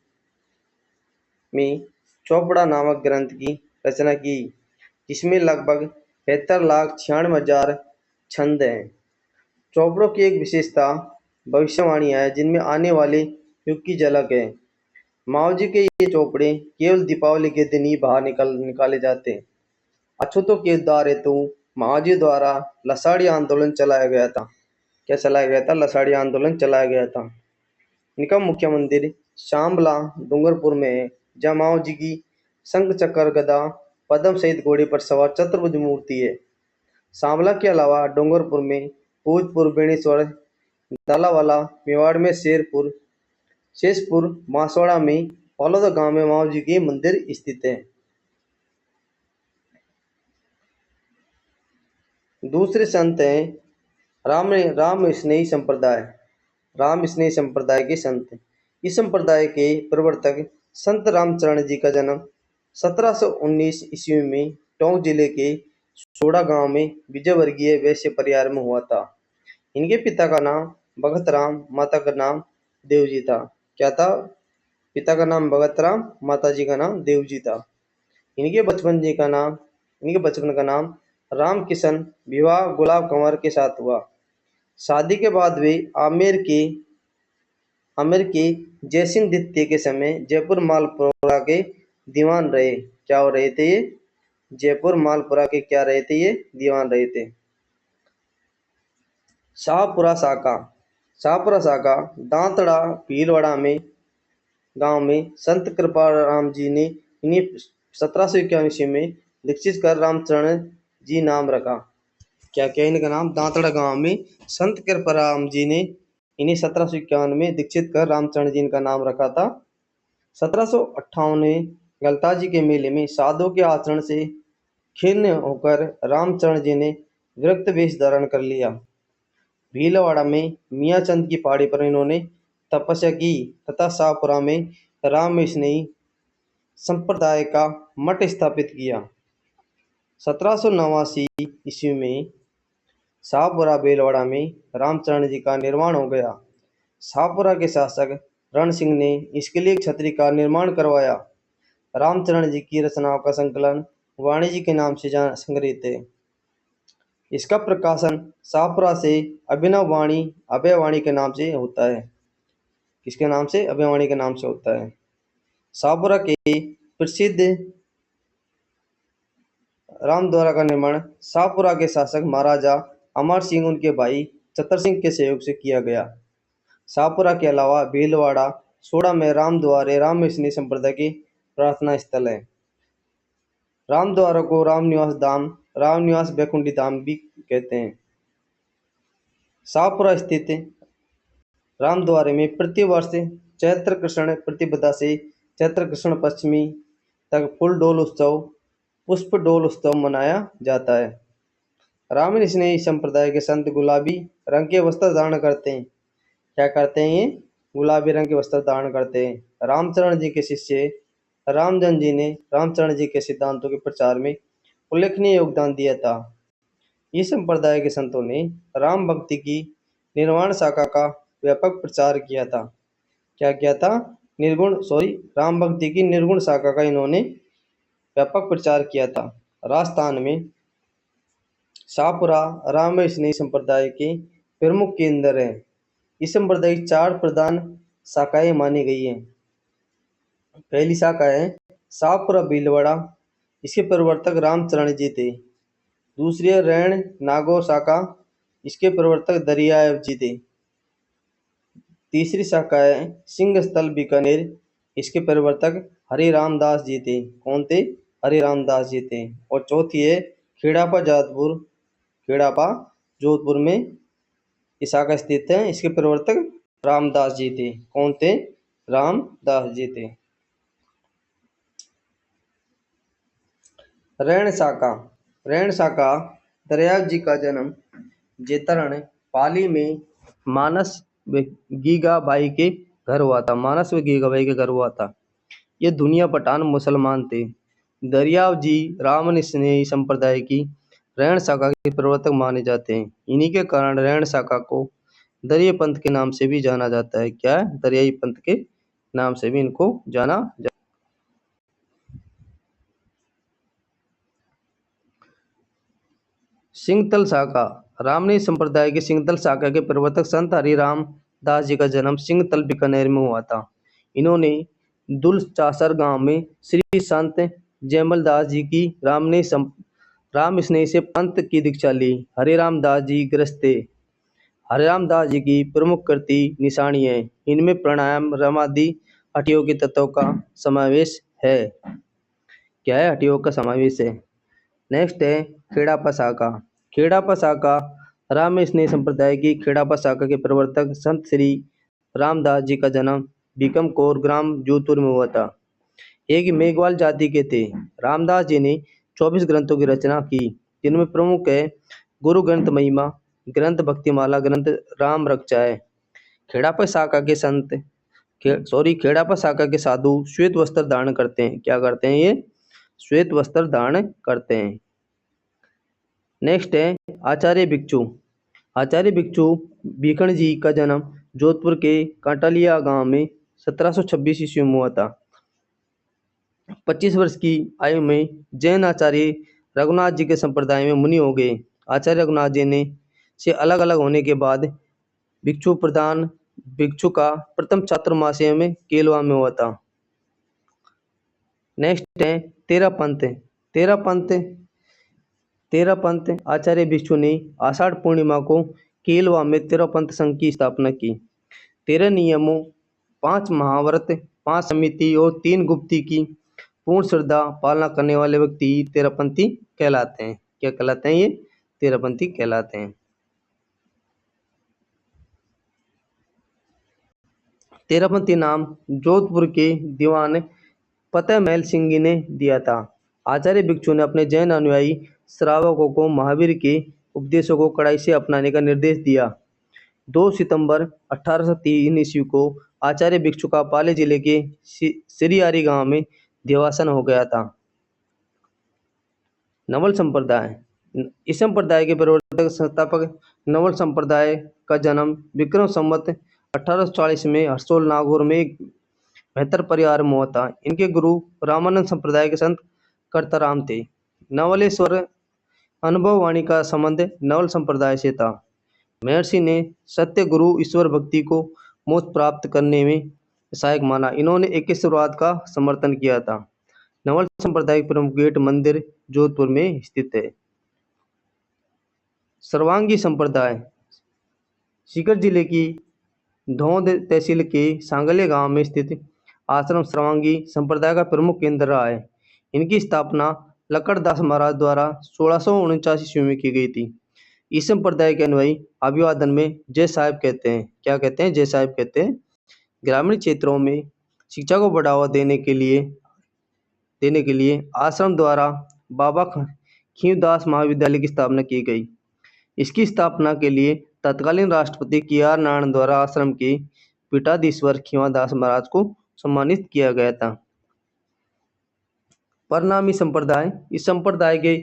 में चौपड़ा नामक ग्रंथ की रचना की, जिसमें लगभग 73,96,000 छंद हैं। चौपड़ों की एक विशेषता भविष्यवाणियां है, जिनमें आने वाले युग की झलक है। माओ जी के ये चौपड़े केवल दीपावली के दिन ही बाहर निकाले जाते हैं। अछूतों के उद्धार हेतु माओ जी द्वारा लसाड़ी आंदोलन चलाया गया था। क्या चलाया गया था? लसाड़ी आंदोलन चलाया गया था। इनका मुख्य मंदिर शामला डूंगरपुर में है, जहाँ माओ जी की शंख चक्र गदा पद्म सहित घोड़े पर सवार चतुर्भुज मूर्ति है। सांवला के अलावा डूंगरपुर में भोजपुर, बेणेश्वर, दालावाला, मेवाड़ में शेषपुर, मासवाड़ा में पौलोदा गांव में माओ जी के मंदिर स्थित है। दूसरे संत हैं राम स्नेही संप्रदाय के संत। इस संप्रदाय के प्रवर्तक संत रामचरण जी का जन्म 1719 ईस्वी में टोंक जिले के सोड़ा गांव में विजयवर्गीय वैश्य परिवार में हुआ था। इनके पिता का नाम भगत राम, माता का नाम देवजी था। क्या था? पिता का नाम भगत राम, माता जी का नाम देवजी था। इनके बचपन का नाम राम किशन विवाह गुलाब कंवर के साथ हुआ। शादी के बाद वे आमेर के जयसिंह द्वितीय के समय जयपुर मालपुरा के दीवान रहे। क्या हो रहे थे ये? जयपुर मालपुरा के क्या रहे थे ये? दीवान रहे थे। शाहपुरा साका दांतड़ा भीलवाड़ा में गांव में संत कृपाराम जी ने इन्हें 1751 ईस्वी में दीक्षित कर रामचरण जी नाम रखा। क्या क्या इनका नाम? दांतड़ा गांव में संत कृपाराम जी ने इन्हें 1751 में दीक्षित कर रामचरण जी का नाम रखा था। 1758 में गलताजी के मेले में साधु के आचरण से खिन्न होकर रामचरण जी ने विरक्त वेश धारण कर लिया। भीलवाड़ा में मियाँ चंद की पहाड़ी पर इन्होंने तपस्या की तथा शाहपुरा में रामस्नेही संप्रदाय का मठ स्थापित किया। 1789 ईस्वी में शाहपुरा बेलवाड़ा में रामचरण जी का निर्माण हो गया। शाहपुरा के शासक रण सिंह ने इसके लिए एक छतरी का निर्माण करवाया। रामचरण जी की रचनाओं का संकलन वाणी जी के नाम से संग्रहित है। इसका प्रकाशन शाहपुरा से अभयवाणी के नाम से होता है। किसके नाम से? अभयवाणी के नाम से होता है। शाहपुरा के प्रसिद्ध रामद्वारा का निर्माण शाहपुरा के शासक महाराजा अमर सिंह उनके भाई चतर सिंह के सहयोग से किया गया। शाहपुरा के अलावा भीलवाड़ा सोड़ा में रामद्वारे रामस्नेही संप्रदाय की प्रार्थना स्थल है। रामद्वारा को राम निवास बैकुंठी धाम भी कहते हैं। शाहपुरा स्थित रामद्वारे में प्रतिवर्ष चैत्र कृष्ण प्रतिपदा से चैत्र कृष्ण पश्चिमी तक पुष्प डोल उत्सव मनाया जाता है। रामस्नेही संप्रदाय के संत गुलाबी रंग के वस्त्र धारण करते हैं। क्या करते हैं ये? गुलाबी रंग के वस्त्र धारण करते हैं। रामचरण जी के शिष्य रामजन जी ने रामचरण जी के सिद्धांतों के प्रचार में उल्लेखनीय योगदान दिया था। इस संप्रदाय के संतों ने राम भक्ति की निर्वाण शाखा का व्यापक प्रचार किया था। क्या किया था? राम भक्ति की निर्गुण शाखा का इन्होंने व्यापक प्रचार किया था। राजस्थान में शाहपुरा रामस्नेही संप्रदाय के प्रमुख केंद्र है। इस संप्रदाय की 4 प्रधान शाखाएं मानी गई हैं। पहली शाखा है शाहपुरा भीलवाड़ा, इसके प्रवर्तक रामचरण जी थे। दूसरी है रैण नागौर शाखा, इसके प्रवर्तक दरियाव जी थे। तीसरी शाखा है सिंह स्थल बीकानेर, इसके प्रवर्तक हरि रामदास जी थे। कौन थे? हरि रामदास जी थे। और चौथी है खेड़ापा जोधपुर में ये शाखा स्थित है, इसके प्रवर्तक रामदास जी थे। कौन थे? रामदास जी थे। रैण शाखा दरियाव जी का जन्म जेतरण पाली में मानस व गीगाबाई के घर हुआ था। ये दुनिया पठान मुसलमान थे। दरियाव जी रामस्नेही संप्रदाय की रैण शाखा के प्रवर्तक माने जाते हैं। इन्हीं के कारण रैण शाखा को दरिया पंथ के नाम से भी जाना जाता है। क्या है? दरियाई पंथ के नाम से भी इनको जाना जाता है। सिंहतल शाखा रामस्नेही संप्रदाय के सिंहतल शाखा के प्रवर्तक संत हरिराम दास जी का जन्म सिंहतल बीकानेर में हुआ था। इन्होंने दुलचासर गांव में श्री संत जयमल दास जी की रामस्नेही से पंथ की दीक्षा ली। हरिराम दास जी गृहस्थ थे। हरिराम दास जी की प्रमुख कृति निशानी है। इनमें प्राणायाम रमादि हठयोग के तत्वों का समावेश है। क्या है? हठयोग का समावेश है। नेक्स्ट है खेड़ापा शाखा रामस्नेही संप्रदाय की खेड़ापा शाखा के प्रवर्तक संत श्री रामदास जी का जन्म बीकमकोर ग्राम जोधपुर में हुआ था। एक मेघवाल जाति के थे। रामदास जी ने 24 ग्रंथों की रचना की, जिनमें प्रमुख है गुरु ग्रंथ महिमा, ग्रंथ भक्तिमाला, ग्रंथ राम रक्षा है। खेड़ापा शाखा के साधु श्वेत वस्त्र धारण करते हैं। क्या करते हैं ये? श्वेत वस्त्र धारण करते हैं। नेक्स्ट है आचार्य भिक्षु भीखण जी का जन्म जोधपुर के कांटालिया गांव में 1726 ईस्वी में हुआ था। 25 वर्ष की आयु में जैन आचार्य रघुनाथ जी के संप्रदाय में मुनि हो गए। आचार्य रघुनाथ जी ने से अलग अलग होने के बाद भिक्षु का प्रथम चातुर्मास्य में केलवा में हुआ था। नेक्स्ट है तेरह पंथ आचार्य भिक्षु ने आषाढ़ पूर्णिमा को केलवा में 13 पंथ संघ की स्थापना की। 13 नियमों, 5 महाव्रत, 5 समिति और 3 गुप्ती की पूर्ण श्रद्धा पालना करने वाले व्यक्ति 13पंथी कहलाते हैं। क्या कहलाते हैं ये? 13पंथी कहलाते हैं। 13पंथी नाम जोधपुर के दीवान फतेह महल सिंह ने दिया था। आचार्य भिक्षु ने अपने जैन अनुयायी श्रावकों को महावीर के उपदेशों को कड़ाई से अपनाने का निर्देश दिया। 2 सितंबर 1803 ईस्वी को आचार्य भिक्षु का पाली जिले के सिरियारी गांव में देवासन हो गया था। नवल संप्रदाय। इस संप्रदाय के प्रवर्तक संस्थापक नवल संप्रदाय का जन्म विक्रम संवत 1840 में हरसोल नागौर में एक बेहतर परिवार में हुआ था। इनके गुरु रामानंद संप्रदाय के संत कर्ताराम थे। नवलेश्वर अनुभव वाणी का संबंध नवल संप्रदाय से था। महर्षि ने सत्य गुरु ईश्वर भक्ति को मोक्ष प्राप्त करने में सहायक माना। इन्होंने एकेश्वरवाद का समर्थन किया था। नवल संप्रदाय प्रमुख गेट मंदिर जोधपुर में स्थित है। सर्वांगी संप्रदाय। सीकर जिले की धौंध तहसील के सांगले गांव में स्थित आश्रम सर्वांगी संप्रदाय का प्रमुख केंद्र रहा है। इनकी स्थापना लक्कड़दास महाराज द्वारा 1649 ईस्वी में की गई थी। इस संप्रदाय के अनुयायी अभिवादन में जय साहेब कहते हैं। क्या कहते हैं? जय साहेब कहते हैं। ग्रामीण क्षेत्रों में शिक्षा को बढ़ावा देने के लिए आश्रम द्वारा बाबा खीवदास महाविद्यालय की स्थापना की गई। इसकी स्थापना के लिए तत्कालीन राष्ट्रपति KR नारायण द्वारा आश्रम के पीठाधीश्वर खीवदास महाराज को सम्मानित किया गया था। प्रणामी संप्रदाय। इस संप्रदाय के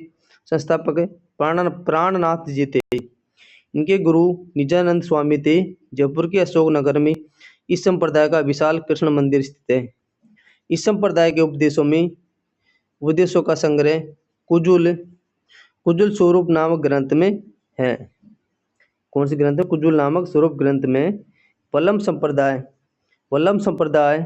संस्थापक प्राणनाथ जी थे। इनके गुरु निजानंद स्वामी थे। जयपुर के अशोक नगर में इस संप्रदाय का विशाल कृष्ण मंदिर स्थित है। इस संप्रदाय के उपदेशों का संग्रह कुजुल स्वरूप नामक ग्रंथ में है। कौन सी ग्रंथ है? कुजुल नामक स्वरूप ग्रंथ में। वल्लभ संप्रदाय।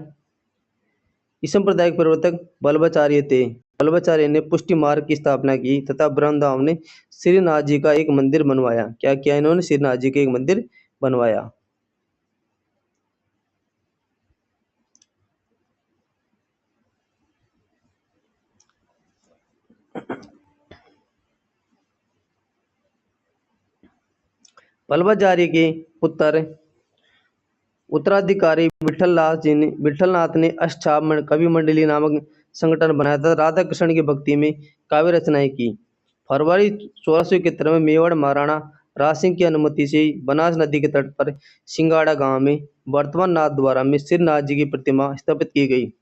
इस संप्रदाय के प्रवर्तक वल्लभाचार्य थे। वल्लभाचार्य ने पुष्टि मार्ग की स्थापना की तथा वृंदावन में श्रीनाथ जी का एक मंदिर बनवाया। क्या किया इन्होंने? श्रीनाथ जी का एक मंदिर बनवाया। वल्लभाचार्य के पुत्र उत्तराधिकारी विठलनाथ ने अष्टछाप कवि मंडली नामक संगठन बनाया था। राधा कृष्ण की भक्ति में काव्य रचनाएं की। फरवरी 1671 में मेवाड़ महाराणा राज सिंह की अनुमति से बनास नदी के तट पर सिंगाड़ा गांव में वर्तमान नाथ द्वारा में श्रीनाथ जी की प्रतिमा स्थापित की गई।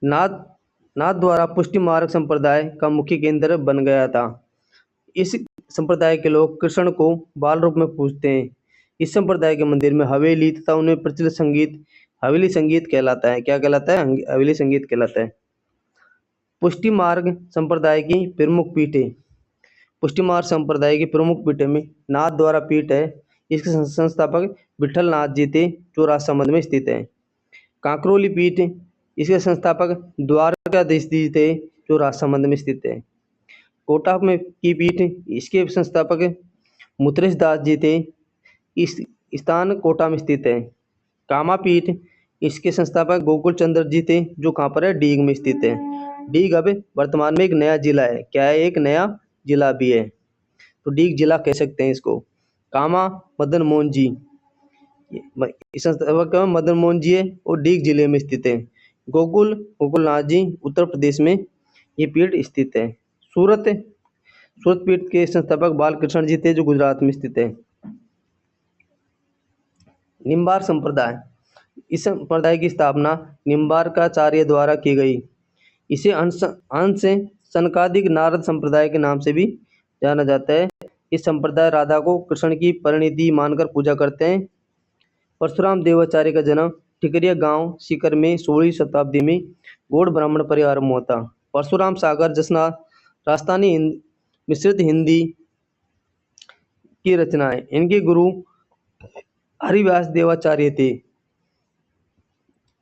नाथ द्वारा पुष्टि मार्ग संप्रदाय का मुख्य केंद्र बन गया था। इस संप्रदाय के लोग कृष्ण को बाल रूप में पूजते हैं। इस संप्रदाय के मंदिर में हवेली तथा उनमें प्रचलित संगीत हवेली संगीत कहलाता है। क्या कहलाता है? हवेली संगीत कहलाता है। पुष्टि मार्ग संप्रदाय की प्रमुख पीठें। पुष्टि मार्ग संप्रदाय की प्रमुख पीठे में नाथ द्वारा पीठ है। इसके संस्थापक विठल नाथ जी थे जो राजसमंद में स्थित है। कांकरोली पीठ। इसके संस्थापक द्वारकाधीश जी थे जो राजसमंद में स्थित है। कोटा में की पीठ। इसके संस्थापक मुत्रेश दास जी थे। इस स्थान कोटा में स्थित है। कामा पीठ। इसके संस्थापक गोकुल चंद्र जी थे जो कहाँ पर है? डीग में स्थित है। डीग अब वर्तमान में एक नया जिला है। क्या है? एक नया जिला भी है, तो डीग जिला कह सकते हैं इसको। कामा मदन मोहन जी, इस संस्थापक मदन मोहन जी है और डीग जिले में स्थित है। गोकुलनाथ जी उत्तर प्रदेश में ये पीठ स्थित है। सूरत पीठ के संस्थापक बालकृष्ण जी थे जो गुजरात में स्थित है। निम्बार्क संप्रदाय। इस संप्रदाय की स्थापना निम्बार्काचार्य द्वारा की गई। इसे अंश सनकादिक नारद संप्रदाय के नाम से भी जाना जाता है। इस संप्रदाय राधा को कृष्ण की परिणति मानकर पूजा करते हैं। परशुराम देवाचार्य का जन्म ठिकरिया गांव सीकर में 16वीं शताब्दी में गौड़ ब्राह्मण परिवार में होता। परशुराम सागर जसना राजस्थानी मिश्रित हिंदी की रचनाएं। इनके गुरु हरिव्यास देवाचार्य थे।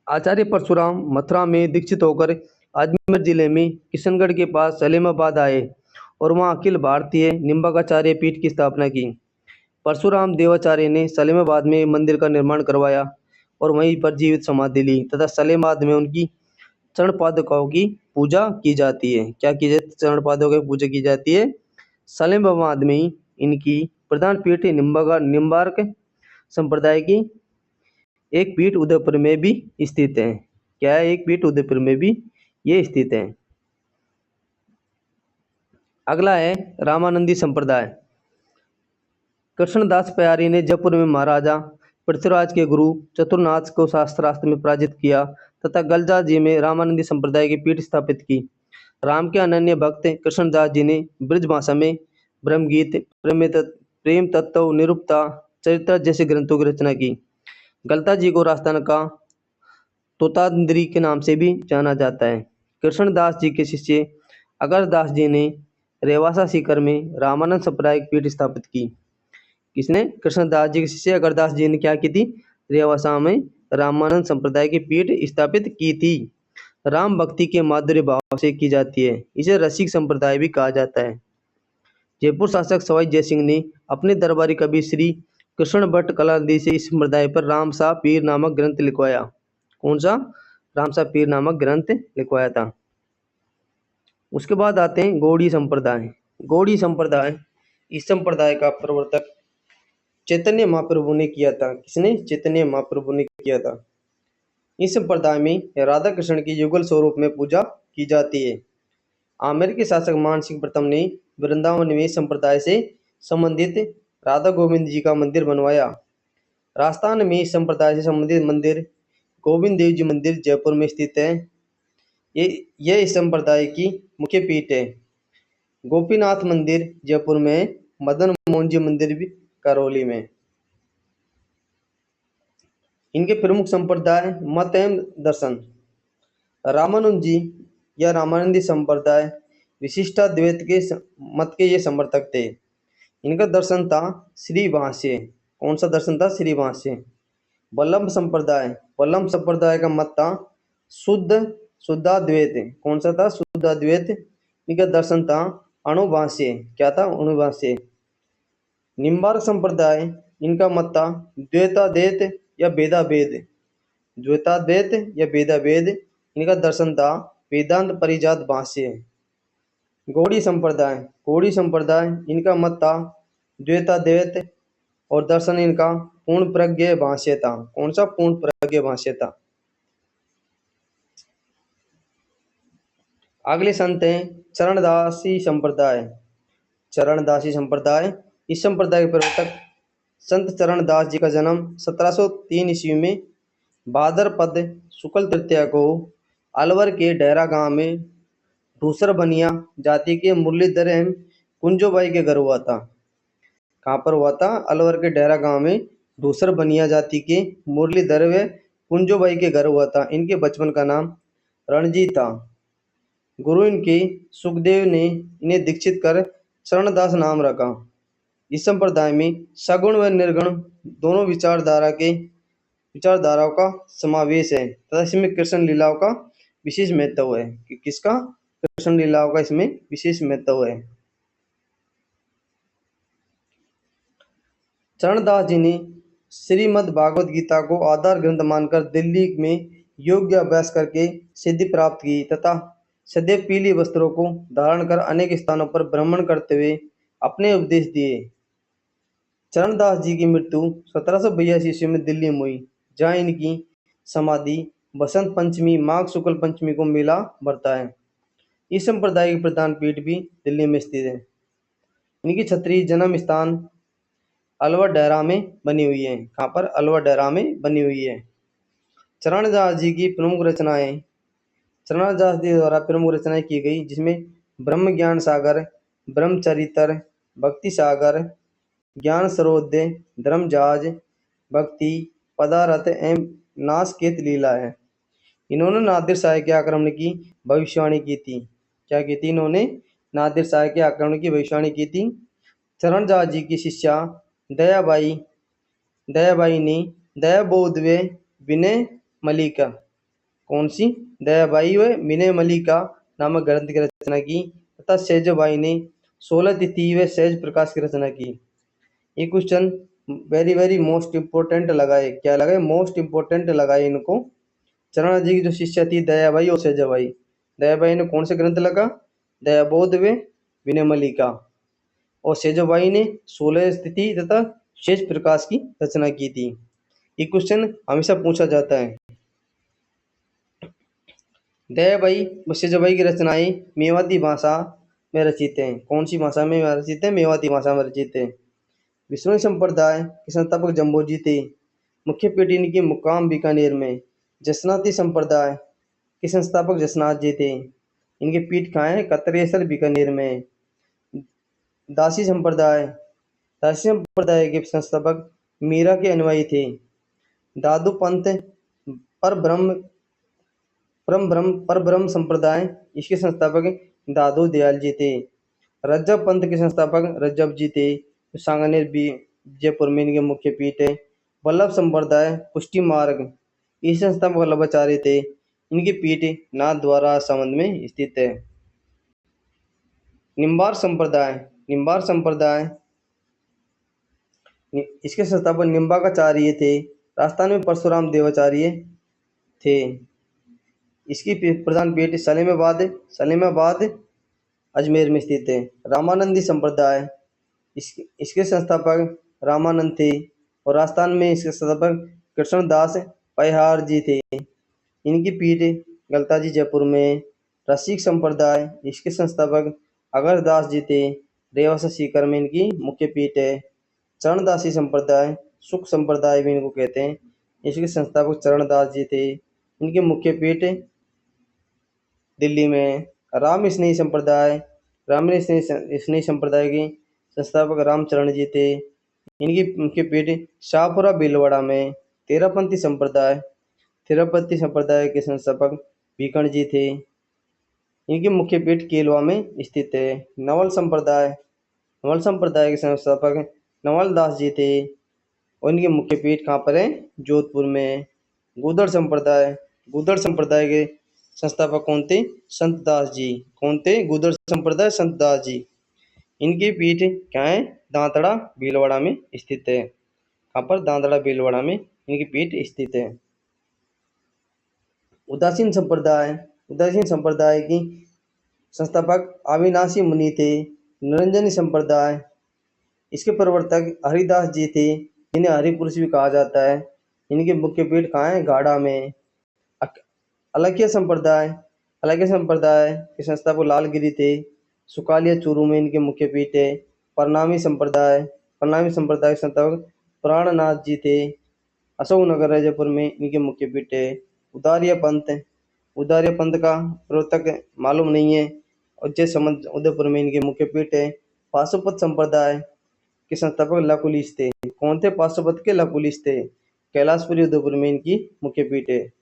आचार्य परशुराम मथुरा में दीक्षित होकर अजमेर जिले में किशनगढ़ के पास सलेमाबाद आए और वहां अखिल भारतीय निम्बार्काचार्य पीठ की स्थापना की। परशुराम देवाचार्य ने सलेमाबाद में मंदिर का निर्माण करवाया और वहीं पर जीवित समाधि ली तथा सलेमाबाद में उनकी चरण पादुकाओं की पूजा की जाती है। क्या की जाती है? चरण पादुकाओं की पूजा की जाती है। सलेमाबाद में ही इनकी प्रधान पीठ निम्बार्क संप्रदाय की एक पीठ उदयपुर में भी स्थित है। क्या है? एक पीठ उदयपुर में भी ये स्थित है। अगला है रामानंदी संप्रदाय। कृष्णदास प्यारी ने जयपुर में महाराजा पृथ्वीराज के गुरु चतुर्नाथ को शास्त्रास्त्र में पराजित किया तथा गलजा जी में रामानंदी संप्रदाय की पीठ स्थापित की। राम के अनन्य भक्त कृष्णदास जी ने ब्रज भाषा में ब्रह्मगीत, प्रेम तत्व, निरुक्ता, चरित्र जैसे ग्रंथों की रचना की। गलता जी को राजस्थान का तोताद्री के नाम से भी जाना जाता है। कृष्णदास जी के शिष्य अगरदास जी ने रेवासा सीकर में रामानंद संप्रदाय की पीठ स्थापित की। किसने? कृष्णदास जी के शिष्य अगरदास जी ने क्या की थी? रेवासा में रामानंद संप्रदाय की पीठ स्थापित की थी। राम भक्ति के माधुर्य भाव से की जाती है। इसे रसिक संप्रदाय भी कहा जाता है। जयपुर शासक सवाई जयसिंह ने अपने दरबारी कवि श्री कृष्ण भट्ट कलानिधि से इस संप्रदाय पर रामसा पीर नामक ग्रंथ लिखवाया। कौन सा? रामसा पीर नामक ग्रंथ लिखवाया था। उसके बाद आते हैं गौड़ी संप्रदाय। गौड़ी संप्रदाय, इस संप्रदाय का प्रवर्तक चैतन्य महाप्रभु ने किया था। किसने? चैतन्य महाप्रभु ने किया था। इस संप्रदाय में राधा कृष्ण की युगल स्वरूप में पूजा की जाती है। आमेर के शासक मानसिंह प्रथम ने वृंदावन में संप्रदाय से संबंधित राधा गोविंद जी का मंदिर बनवाया। राजस्थान में इस संप्रदाय से संबंधित मंदिर गोविंद देव जी मंदिर जयपुर में स्थित है। यह इस संप्रदाय की मुख्य पीठ है। गोपीनाथ मंदिर जयपुर में, मदन मोहन जी मंदिर भी करौली में। इनके प्रमुख संप्रदाय मत एवं दर्शन। रामानुज जी या रामानंदी संप्रदाय विशिष्टाद्वैत के मत के ये समर्थक थे। इनका दर्शन था श्री भाष्य। कौन सा दर्शन था? श्री भाष्य। वल्लभ संप्रदाय, वल्लभ संप्रदाय का मत था शुद्धाद्वैत। कौन सा था? शुद्धाद्वैत। इनका दर्शन था अणुभाष्य। क्या था? अणुभाष्य। निम्बार्क संप्रदाय, इनका मत था द्वैताद्वैत या भेदाभेद। द्वैताद्वैत या भेदाभेद। इनका दर्शन था वेदांत परिजात भाष्य। गौड़ी संप्रदाय, गौड़ी संप्रदाय, इनका मत था द्वैताद्वैत और दर्शन इनका पूर्ण प्रज्ञ भाष्य था। कौन सा? पूर्ण प्रज्ञ भाष्य था। अगले संत हैं चरणदासी संप्रदाय। चरणदासी संप्रदाय, इस संप्रदाय के प्रवर्तक संत चरणदास जी का जन्म 1703 ईस्वी में भाद्रपद शुक्ल तृतीया को अलवर के डेरा गांव में धूसर बनिया जाति के मुरलीधर एवं कुंजोबाई के घर हुआ था। कहाँ पर हुआ था? अलवर के डेरा गांव में धूसर बनिया जाति के मुरलीधर व कुंजोबाई के घर हुआ था। इनके बचपन का नाम रणजीत था। गुरु इनके सुखदेव ने इन्हें दीक्षित कर चरणदास नाम रखा। इस संप्रदाय में सगुण व निर्गुण दोनों विचारधाराओं का समावेश है तथा इसमें कृष्ण लीलाओं का विशेष महत्व है। किसका? कृष्ण लीलाओं का इसमें विशेष महत्व है। चरणदास जी ने श्रीमद् भागवत गीता को आधार ग्रंथ मानकर दिल्ली में योग्य अभ्यास करके सिद्धि प्राप्त की तथा सदैव पीली वस्त्रों को धारण कर अनेक स्थानों पर भ्रमण करते हुए अपने उपदेश दिए। चरणदास जी की मृत्यु 1782 ईस्वी में दिल्ली में हुई, जहाँ इनकी समाधि बसंत पंचमी माघ शुक्ल पंचमी को मेला भरता है। इस संप्रदाय की प्रधान पीठ भी दिल्ली में स्थित है। इनकी क्षत्रिय जन्म स्थान अलवर डेरा में बनी हुई है। कहाँ पर? अलवर डेरा में बनी हुई है। चरणदास जी की प्रमुख रचनाएं, चरणदास जी द्वारा प्रमुख रचनाएं की गई जिसमें ब्रह्म ज्ञान सागर, ब्रह्मचरित्र, भक्ति सागर, ज्ञान सरोदय, धर्मजाज, भक्ति, पदारथ एवं नासकेत लीला है। इन्होंने नादिर शाह के आक्रमण की भविष्यवाणी की थी। क्या की थी? इन्होंने नादिर शाह के आक्रमण की भविष्यवाणी की थी। चरणदास जी की शिष्या दयाबाई ने दयाबोध व विनय मलिका, कौन सी? दयाबाई व विनय मलिका नामक ग्रंथ की रचना की तथा सहजबाई ने 16 तिथि व सहज प्रकाश की रचना की। ये question very very most important लगाए। क्या लगाए? मोस्ट इम्पोर्टेंट लगाए इनको। चरण जी की जो शिष्या थी दयाबाई और सहजबाई, दयाबाई ने कौन से ग्रंथ लगा? दयाबोध व विनय मलिका और सहजबाई ने 16 तिथि तथा शेष प्रकाश की रचना की थी। ये क्वेश्चन हमेशा पूछा जाता है। दयाबाई व सहजबाई की रचनाएं मेवाती भाषा में रचित हैं। कौन सी भाषा में रचित है? मेवाती भाषा में रचित है। विश्नोई संप्रदाय के संस्थापक जम्बोजी थे। मुख्य पीठ इनकी मुकाम बीकानेर में। जसनाती संप्रदाय के संस्थापक जसनाथ जी थे। इनकी पीठ कहाँ है? कतरेसर बीकानेर में। दासी संप्रदाय के संस्थापक मीरा के अनुयायी थे। दादू पंथ पर ब्रह्म संप्रदाय, इसके संस्थापक दादू दयाल जी थे। रज्जब पंथ के संस्थापक रज्जब जी थे। सांगनेर जयपुर में इनके मुख्य पीठ है। वल्लभ संप्रदाय पुष्टि मार्ग, इस संस्थापक वल्लभाचार्य थे। इनकी पीठ नाथद्वारा संबंध में स्थित है। निम्बार संप्रदाय इसके संस्थापक निम्बाकाचार्य थे। राजस्थान में परशुराम देवाचार्य थे। इसकी प्रधान पीठ सलीमाबाद अजमेर में स्थित है। रामानंदी संप्रदाय, इसके संस्थापक रामानंद थे और राजस्थान में इसके संस्थापक कृष्णदास परिहार जी थे। इनकी पीठ गलताजी जयपुर में। रसिक संप्रदाय, इसके संस्थापक अगरदास जी थे। रेवासा सीकर में इनकी मुख्य पीठ है। चरणदासी संप्रदाय, सुख संप्रदाय भी इनको कहते हैं, इसके संस्थापक चरणदास जी थे। इनकी मुख्य पीठ दिल्ली में। राम स्नेही संप्रदाय के संस्थापक रामचरण जी थे। इनकी मुख्य पीठ शाहपुरा भीलवाड़ा में। तेरापंथी संप्रदाय के संस्थापक भीकण जी थे। इनकी मुख्य पीठ केलवा में स्थित है। नवल संप्रदाय के संस्थापक नवल दास जी थे और इनकी मुख्य पीठ कहाँ पर है? जोधपुर में। गुदड़ संप्रदाय के संस्थापक कौन थे? संत दास जी। कौन थे? गुदड़ संप्रदाय संत दास जी। इनकी पीठ क्या है? दांतड़ा भीलवाड़ा में स्थित है। कहाँ पर? दांतड़ा भीलवाड़ा में इनकी पीठ स्थित है। उदासीन संप्रदाय की संस्थापक अविनाशी मुनि थे। निरंजनी संप्रदाय, इसके प्रवर्तक हरिदास जी थे, जिन्हें हरिपुरुष भी कहा जाता है। इनकी मुख्य पीठ कहाँ है? गाढ़ा में। अलैक्य संप्रदाय के संस्थापक लालगिरी थे। सुकालिया चूरू में इनके मुख्य पीठ है। प्रणामी संप्रदाय के संस्थापक प्राणनाथ जी थे। अशोकनगर जयपुर में इनके मुख्य पीठ है। उदार्य पंथ का प्रवर्तक मालूम नहीं है। उदयपुर में इनके मुख्य पीठ है। पाशुपत संप्रदाय के संस्थापक लकुलिश थे। कौन थे? पाशुपत के लकुलिश थे। कैलाशपुरी उदयपुर में इनकी मुख्य पीठ है।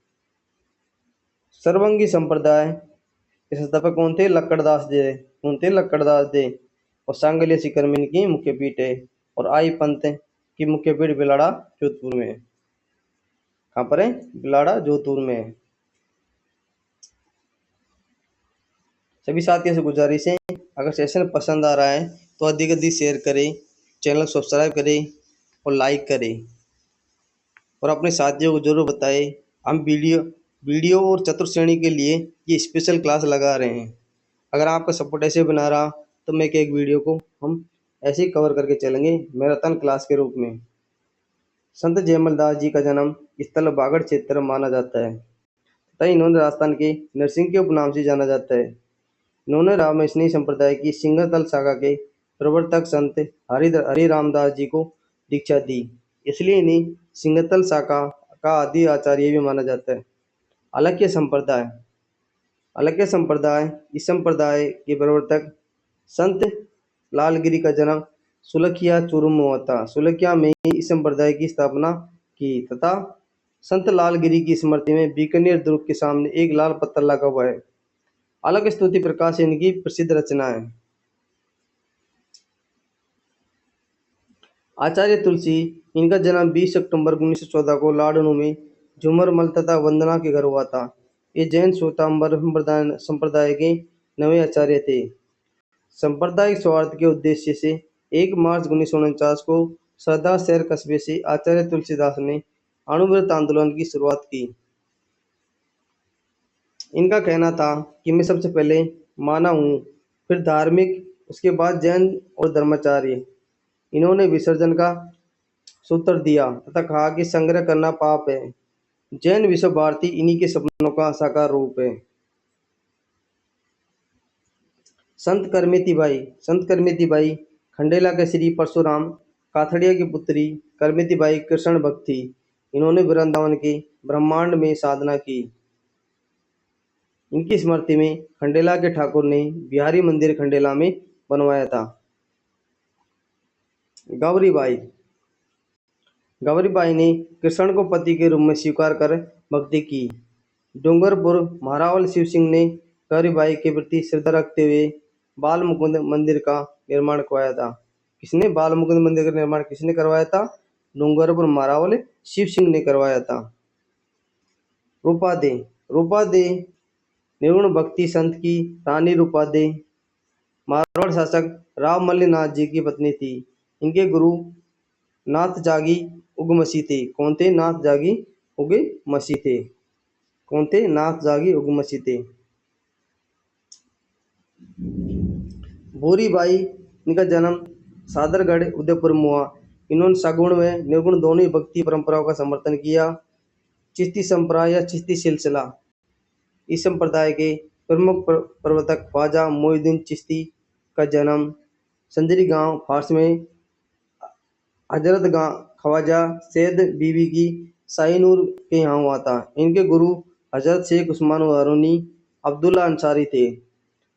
सर्वंगी संप्रदाय के संस्थापक कौन थे? लक्कड़दास दे। और सांगलिया सीकर में इनकी मुख्य पीठ है। और आई पंथ की मुख्य पीठ बिलाड़ा जोधपुर में। कहाँ पर है? बिलाड़ा जोधपुर में। सभी साथियों से गुजारिश है, अगर सेशन पसंद आ रहा है तो अधिक शेयर करें, चैनल सब्सक्राइब करें और लाइक करें और अपने साथियों को जरूर बताएं। हम वीडियो और चतुर्थ श्रेणी के लिए ये स्पेशल क्लास लगा रहे हैं। अगर आपका सपोर्ट ऐसे बना रहा तो मैं एक वीडियो को हम ऐसे ही कवर करके चलेंगे मैराथन क्लास के रूप में। संत जयमल दास जी का जन्म स्थल बागड़ क्षेत्र माना जाता है तथा इन्होंने राजस्थान के नरसिंह के उपनाम से जाना जाता है। इन्होंने रामस्नेही संप्रदाय की सिंगतल शाखा के प्रवर्तक संत हरि रामदास जी को दीक्षा दी, इसलिए इन्हें सिंगतल शाखा का आदि आचार्य भी माना जाता है। अलैक्य संप्रदाय, इस संप्रदाय के प्रवर्तक संत लालगिरी का जन्म सुलखिया चूरू में हुआ था। सुलखिया में ही इस संप्रदाय की स्थापना की तथा संत लालगिरी की स्मृति में बीकानेर दुर्ग के सामने एक लाल पत्थर लगा हुआ है। अलग स्तुति प्रकाश इनकी प्रसिद्ध रचना है। आचार्य तुलसी, इनका जन्म 20 अक्टूबर 1914 को लाडनू में झूमर मल तथा वंदना के घर हुआ था। ये जैन श्वेतांबर संप्रदाय के नवे आचार्य थे। सांप्रदायिक स्वार्थ के उद्देश्य से 1 मार्च 1949 को सरदार शहर कस्बे से आचार्य तुलसीदास ने अणुव्रत आंदोलन की शुरुआत की। इनका कहना था कि मैं सबसे पहले मानव हूँ, फिर धार्मिक, उसके बाद जैन और धर्माचार्य। इन्होंने विसर्जन का सूत्र दिया तथा कहा कि संग्रह करना पाप है। जैन विश्व भारती इन्हीं के सपनों का साकार रूप है। संत करमेती भाई खंडेला के श्री परशुराम काथड़िया की पुत्री करमिती बाई कृष्ण भक्त थी। इन्होंने वृंदावन के ब्रह्मांड में साधना की। इनकी स्मृति में खंडेला के ठाकुर ने बिहारी मंदिर खंडेला में बनवाया था। गौरीबाई गौरीबाई ने कृष्ण को पति के रूप में स्वीकार कर भक्ति की। डूंगरपुर महारावल शिव सिंह ने गौरीबाई के प्रति श्रद्धा रखते हुए बाल मुकुंद मंदिर का निर्माण करवाया था। किसने बाल मुकुंद मंदिर का निर्माण किसने करवाया था? डूंगरपुर महारावल शिव सिंह ने करवाया था। रूपादे रूपादे निर्गुण भक्ति संत की रानी रूपादे मारवाड़ शासक राममल्ल नाथ जी की पत्नी थी। इनके गुरु नाथ जागी उगमसी थे। कौन थे? नाथ जागी उगमसी थे। कौन थे? नाथ जागी उगमसी थे। भूरीबाई, इनका जन्म सादरगढ़ उदयपुर में हुआ। इन्होंने सगुण व निर्गुण दोनों ही भक्ति परंपराओं का समर्थन किया। चिश्ती संप्रदाय या चिश्ती सिलसिला, इस संप्रदाय के प्रमुख प्रवर्तक ख्वाजा मोइनुद्दीन चिश्ती का जन्म संजरी गांव फारस में हजरत ख्वाजा सैयद बीबी की शाहीनूर के यहाँ हुआ था। इनके गुरु हजरत शेख उस्मान हारूनी अब्दुल्ला अंसारी थे।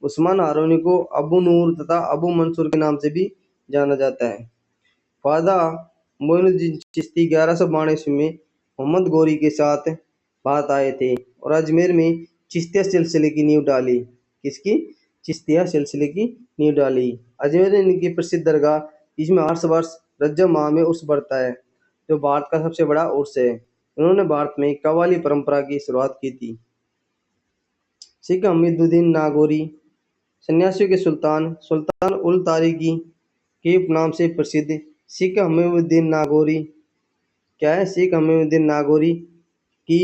उस्मान हारूनी को अबू नूर तथा अबू मंसूर के नाम से भी जाना जाता है। ख्वाजा मोइनुद्दीन चिश्ती 1192 ईस्वी में मोहम्मद गौरी के साथ भारत आए थे और अजमेर में चिश्तिया सिलसिले की नींव डाली। किसकी? चिश्तिया सिलसिले की नींव डाली। अजमेर में इनकी प्रसिद्ध दरगाह, इसमें 8 वर्ष रजब माह में उर्स बढ़ता है, जो भारत का सबसे बड़ा उर्स है। उन्होंने भारत में कव्वाली परंपरा की शुरुआत की थी। शेख हमीदुद्दीन नागौरी, सन्यासियों के सुल्तान सुल्तान उल तारिकी के उपनाम से प्रसिद्ध शेख हमीदुद्दीन नागौरी क्या है? शेख हमीदुद्दीन नागौरी की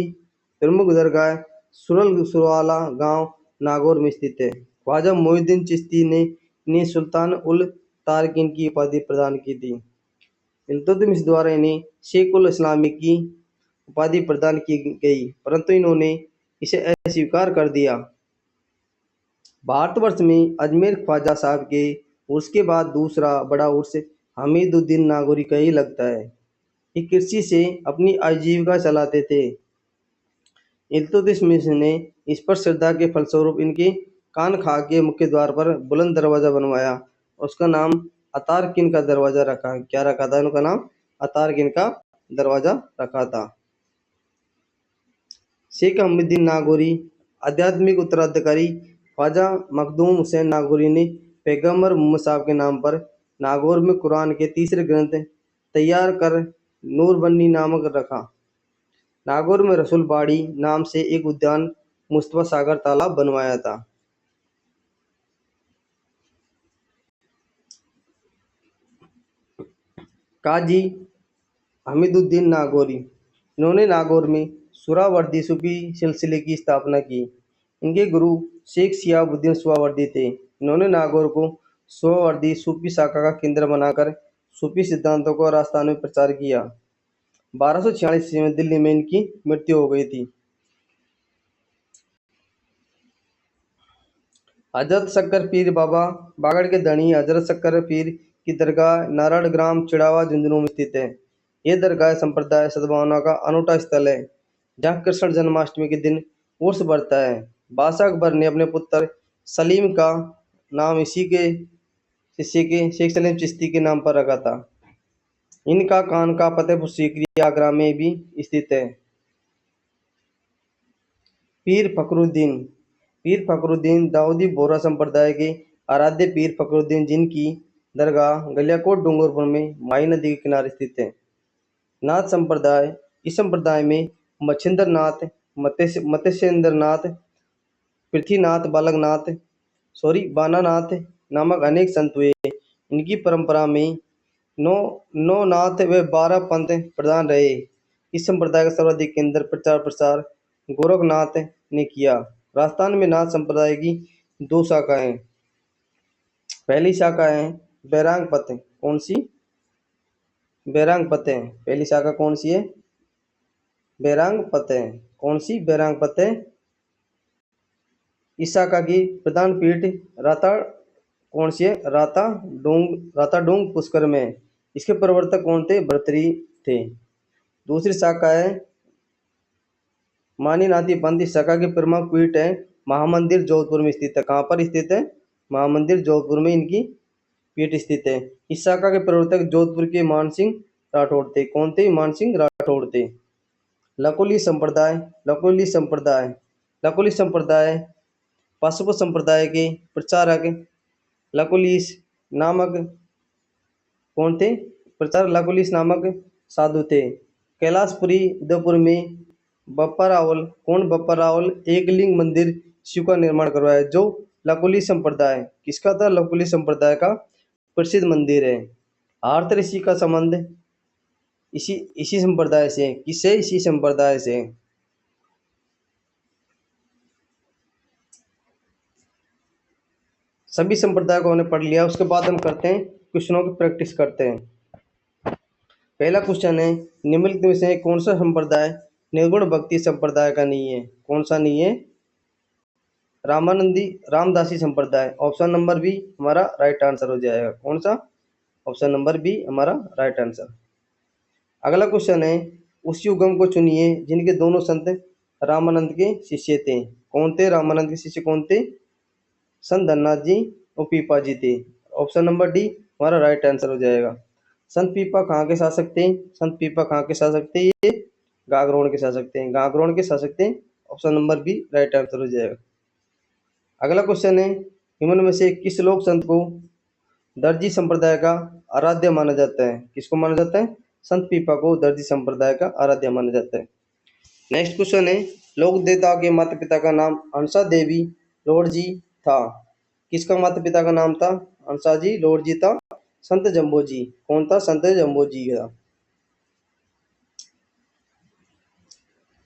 प्रमुख दरगाह सुरवाला गांव नागौर में स्थित है। ख्वाजा मोइनुद्दीन चिश्ती ने इन्हें सुल्तान उल तारिकीन की उपाधि प्रदान की थी। इल्तुतमिश द्वारा इन्हें शेख उल इस्लामी की उपाधि प्रदान की गई, परंतु इन्होंने इसे अस्वीकार कर दिया। भारतवर्ष में अजमेर ख्वाजा साहब के उर्स के बाद दूसरा बड़ा उर्स हमीदुद्दीन नागौरी का ही लगता है। ये कृषि से अपनी आजीविका चलाते थे। इल्तुतमिश ने इस पर श्रद्धा के फलस्वरूप इनके कान खां के मुख्य द्वार पर बुलंद दरवाजा बनवाया। उसका नाम अतारकिन का दरवाजा रखा। क्या रखा था? उनका नाम अतारकिन का दरवाजा रखा था। शेख हमीदुद्दीन नागौरी आध्यात्मिक उत्तराधिकारी ख्वाजा मखदूम हुसैन नागौरी ने पैगंबर मोहम्मद साहब के नाम पर नागौर में कुरान के तीसरे ग्रंथ तैयार कर नूरबनी नामक रखा। नागौर में रसूल बाड़ी नाम से एक उद्यान मुस्तफा सागर तालाब बनवाया था। काजी हमीदुद्दीन नागौरी, इन्होंने नागौर में सुहरावर्दी सूफी सिलसिले की स्थापना की। इनके गुरु शेख शिहाबुद्दीन सुहरावर्दी थे। इन्होंने नागौर को सुहरावर्दी सूफी शाखा का केंद्र बनाकर सूफी सिद्धांतों को राजस्थान में प्रचार किया। 1246 ईस्वी में दिल्ली में इनकी मृत्यु हो गई थी। हजरत शक्कर पीर बाबा बागड़ के धनी हजरत शक्कर पीर की दरगाह नारायण ग्राम चिड़ावा झुंझुनू में स्थित है। यह दरगाह संप्रदाय सद्भावना का अनूठा स्थल है, जहाँ कृष्ण जन्माष्टमी के दिन उर्स बढ़ता है। बादशाह अकबर ने अपने पुत्र सलीम का नाम इसी के शिष्य के शेख सलीम चिश्ती के नाम पर रखा था। इनका खानका फतेहपुर सीकरी आगरा में भी स्थित है। पीर फखरुद्दीन पीर फखरुद्दीन दाऊदी बोहरा संप्रदाय के आराध्य पीर फखरुद्दीन, जिनकी दरगाह गलियाकोट डूंगरपुर में माई नदी के किनारे स्थित है। नाथ संप्रदाय, इस संप्रदाय में मच्छिंद्र नाथ, मत्स्येंद्र नाथ, पृथ्वीनाथ, बानानाथ नामक अनेक संत हुए। इनकी परंपरा में नौ नाथ व 12 पंथ प्रधान रहे। इस संप्रदाय का सर्वाधिक केंद्र प्रचार प्रसार गोरखनाथ ने किया। राजस्थान में नाथ संप्रदाय की 2 शाखाएं। पहली शाखा है बैरांग पथ। कौन सी? बैरांग पथ है। पहली शाखा कौन सी है? बैरांग पथ है। कौन सी? बैरांग पथ है। इस शाखा की प्रधान पीठ राता कौन सी है? राता डूंग पुष्कर में। इसके प्रवर्तक कौन थे? भर्तृहरि थे। दूसरी शाखा है मानी नाती पंथ। इस शाखा की प्रमुख पीठ है महामंदिर, जोधपुर में स्थित है। कहाँ पर स्थित है? महामंदिर, जोधपुर में इनकी पीठ स्थित है। इस शाखा के प्रवर्तक जोधपुर के मानसिंह राठौड़ थे। कौन थे? मानसिंह राठौड़ थे। लकुली संप्रदाय, लकुली संप्रदाय, लकुली संप्रदाय पाशुपत संप्रदाय के प्रचारक लकुलीस नामक कौन थे? प्रचारक लकुलीस नामक साधु थे। कैलाशपुरी उदयपुर में बप्पा रावल, कौन? बप्पा रावल एकलिंग मंदिर शिव का निर्माण करवाया, जो लकुली संप्रदाय किसका था? लकुली संप्रदाय का प्रसिद्ध मंदिर है। आर्त ऋषि का संबंध इसी इसी संप्रदाय से, किससे? इसी संप्रदाय से। सभी संप्रदाय को हमने पढ़ लिया। उसके बाद हम करते हैं क्वेश्चनों की प्रैक्टिस करते हैं। पहला क्वेश्चन है निम्नलिखित में से कौन सा संप्रदाय निर्गुण भक्ति संप्रदाय का नहीं है? कौन सा नहीं है? रामानंदी रामदासी संप्रदाय। ऑप्शन नंबर बी हमारा राइट आंसर हो जाएगा। कौन सा? ऑप्शन नंबर बी हमारा राइट आंसर। अगला क्वेश्चन है उस युगम को चुनिए जिनके दोनों संत रामानंद के शिष्य थे। कौन थे रामानंद के शिष्य? कौन थे? संत धननाथ जी और पीपा जी थे। ऑप्शन नंबर डी हमारा राइट आंसर हो जाएगा। संत पीपा कहाँ के शासक थे? संत पीपा कहाँ के शासक थे? ये गागरोन के शासक थे। गागरोन के शासक थे। Option number B right answer हो जाएगा। अगला क्वेश्चन है निम्न में से किस लोक संत को दर्जी संप्रदाय का आराध्य माना जाता है? किसको माना जाता है? संत पीपा को दर्जी संप्रदाय का आराध्य माना जाता है। नेक्स्ट क्वेश्चन है लोक देवता के माता पिता का नाम हंसा देवी लौड़ जी था। किसका माता पिता का नाम था? हंसा जी, लौड़ जी था। संत जम्बो जी। कौन था? संत जम्बो जी था।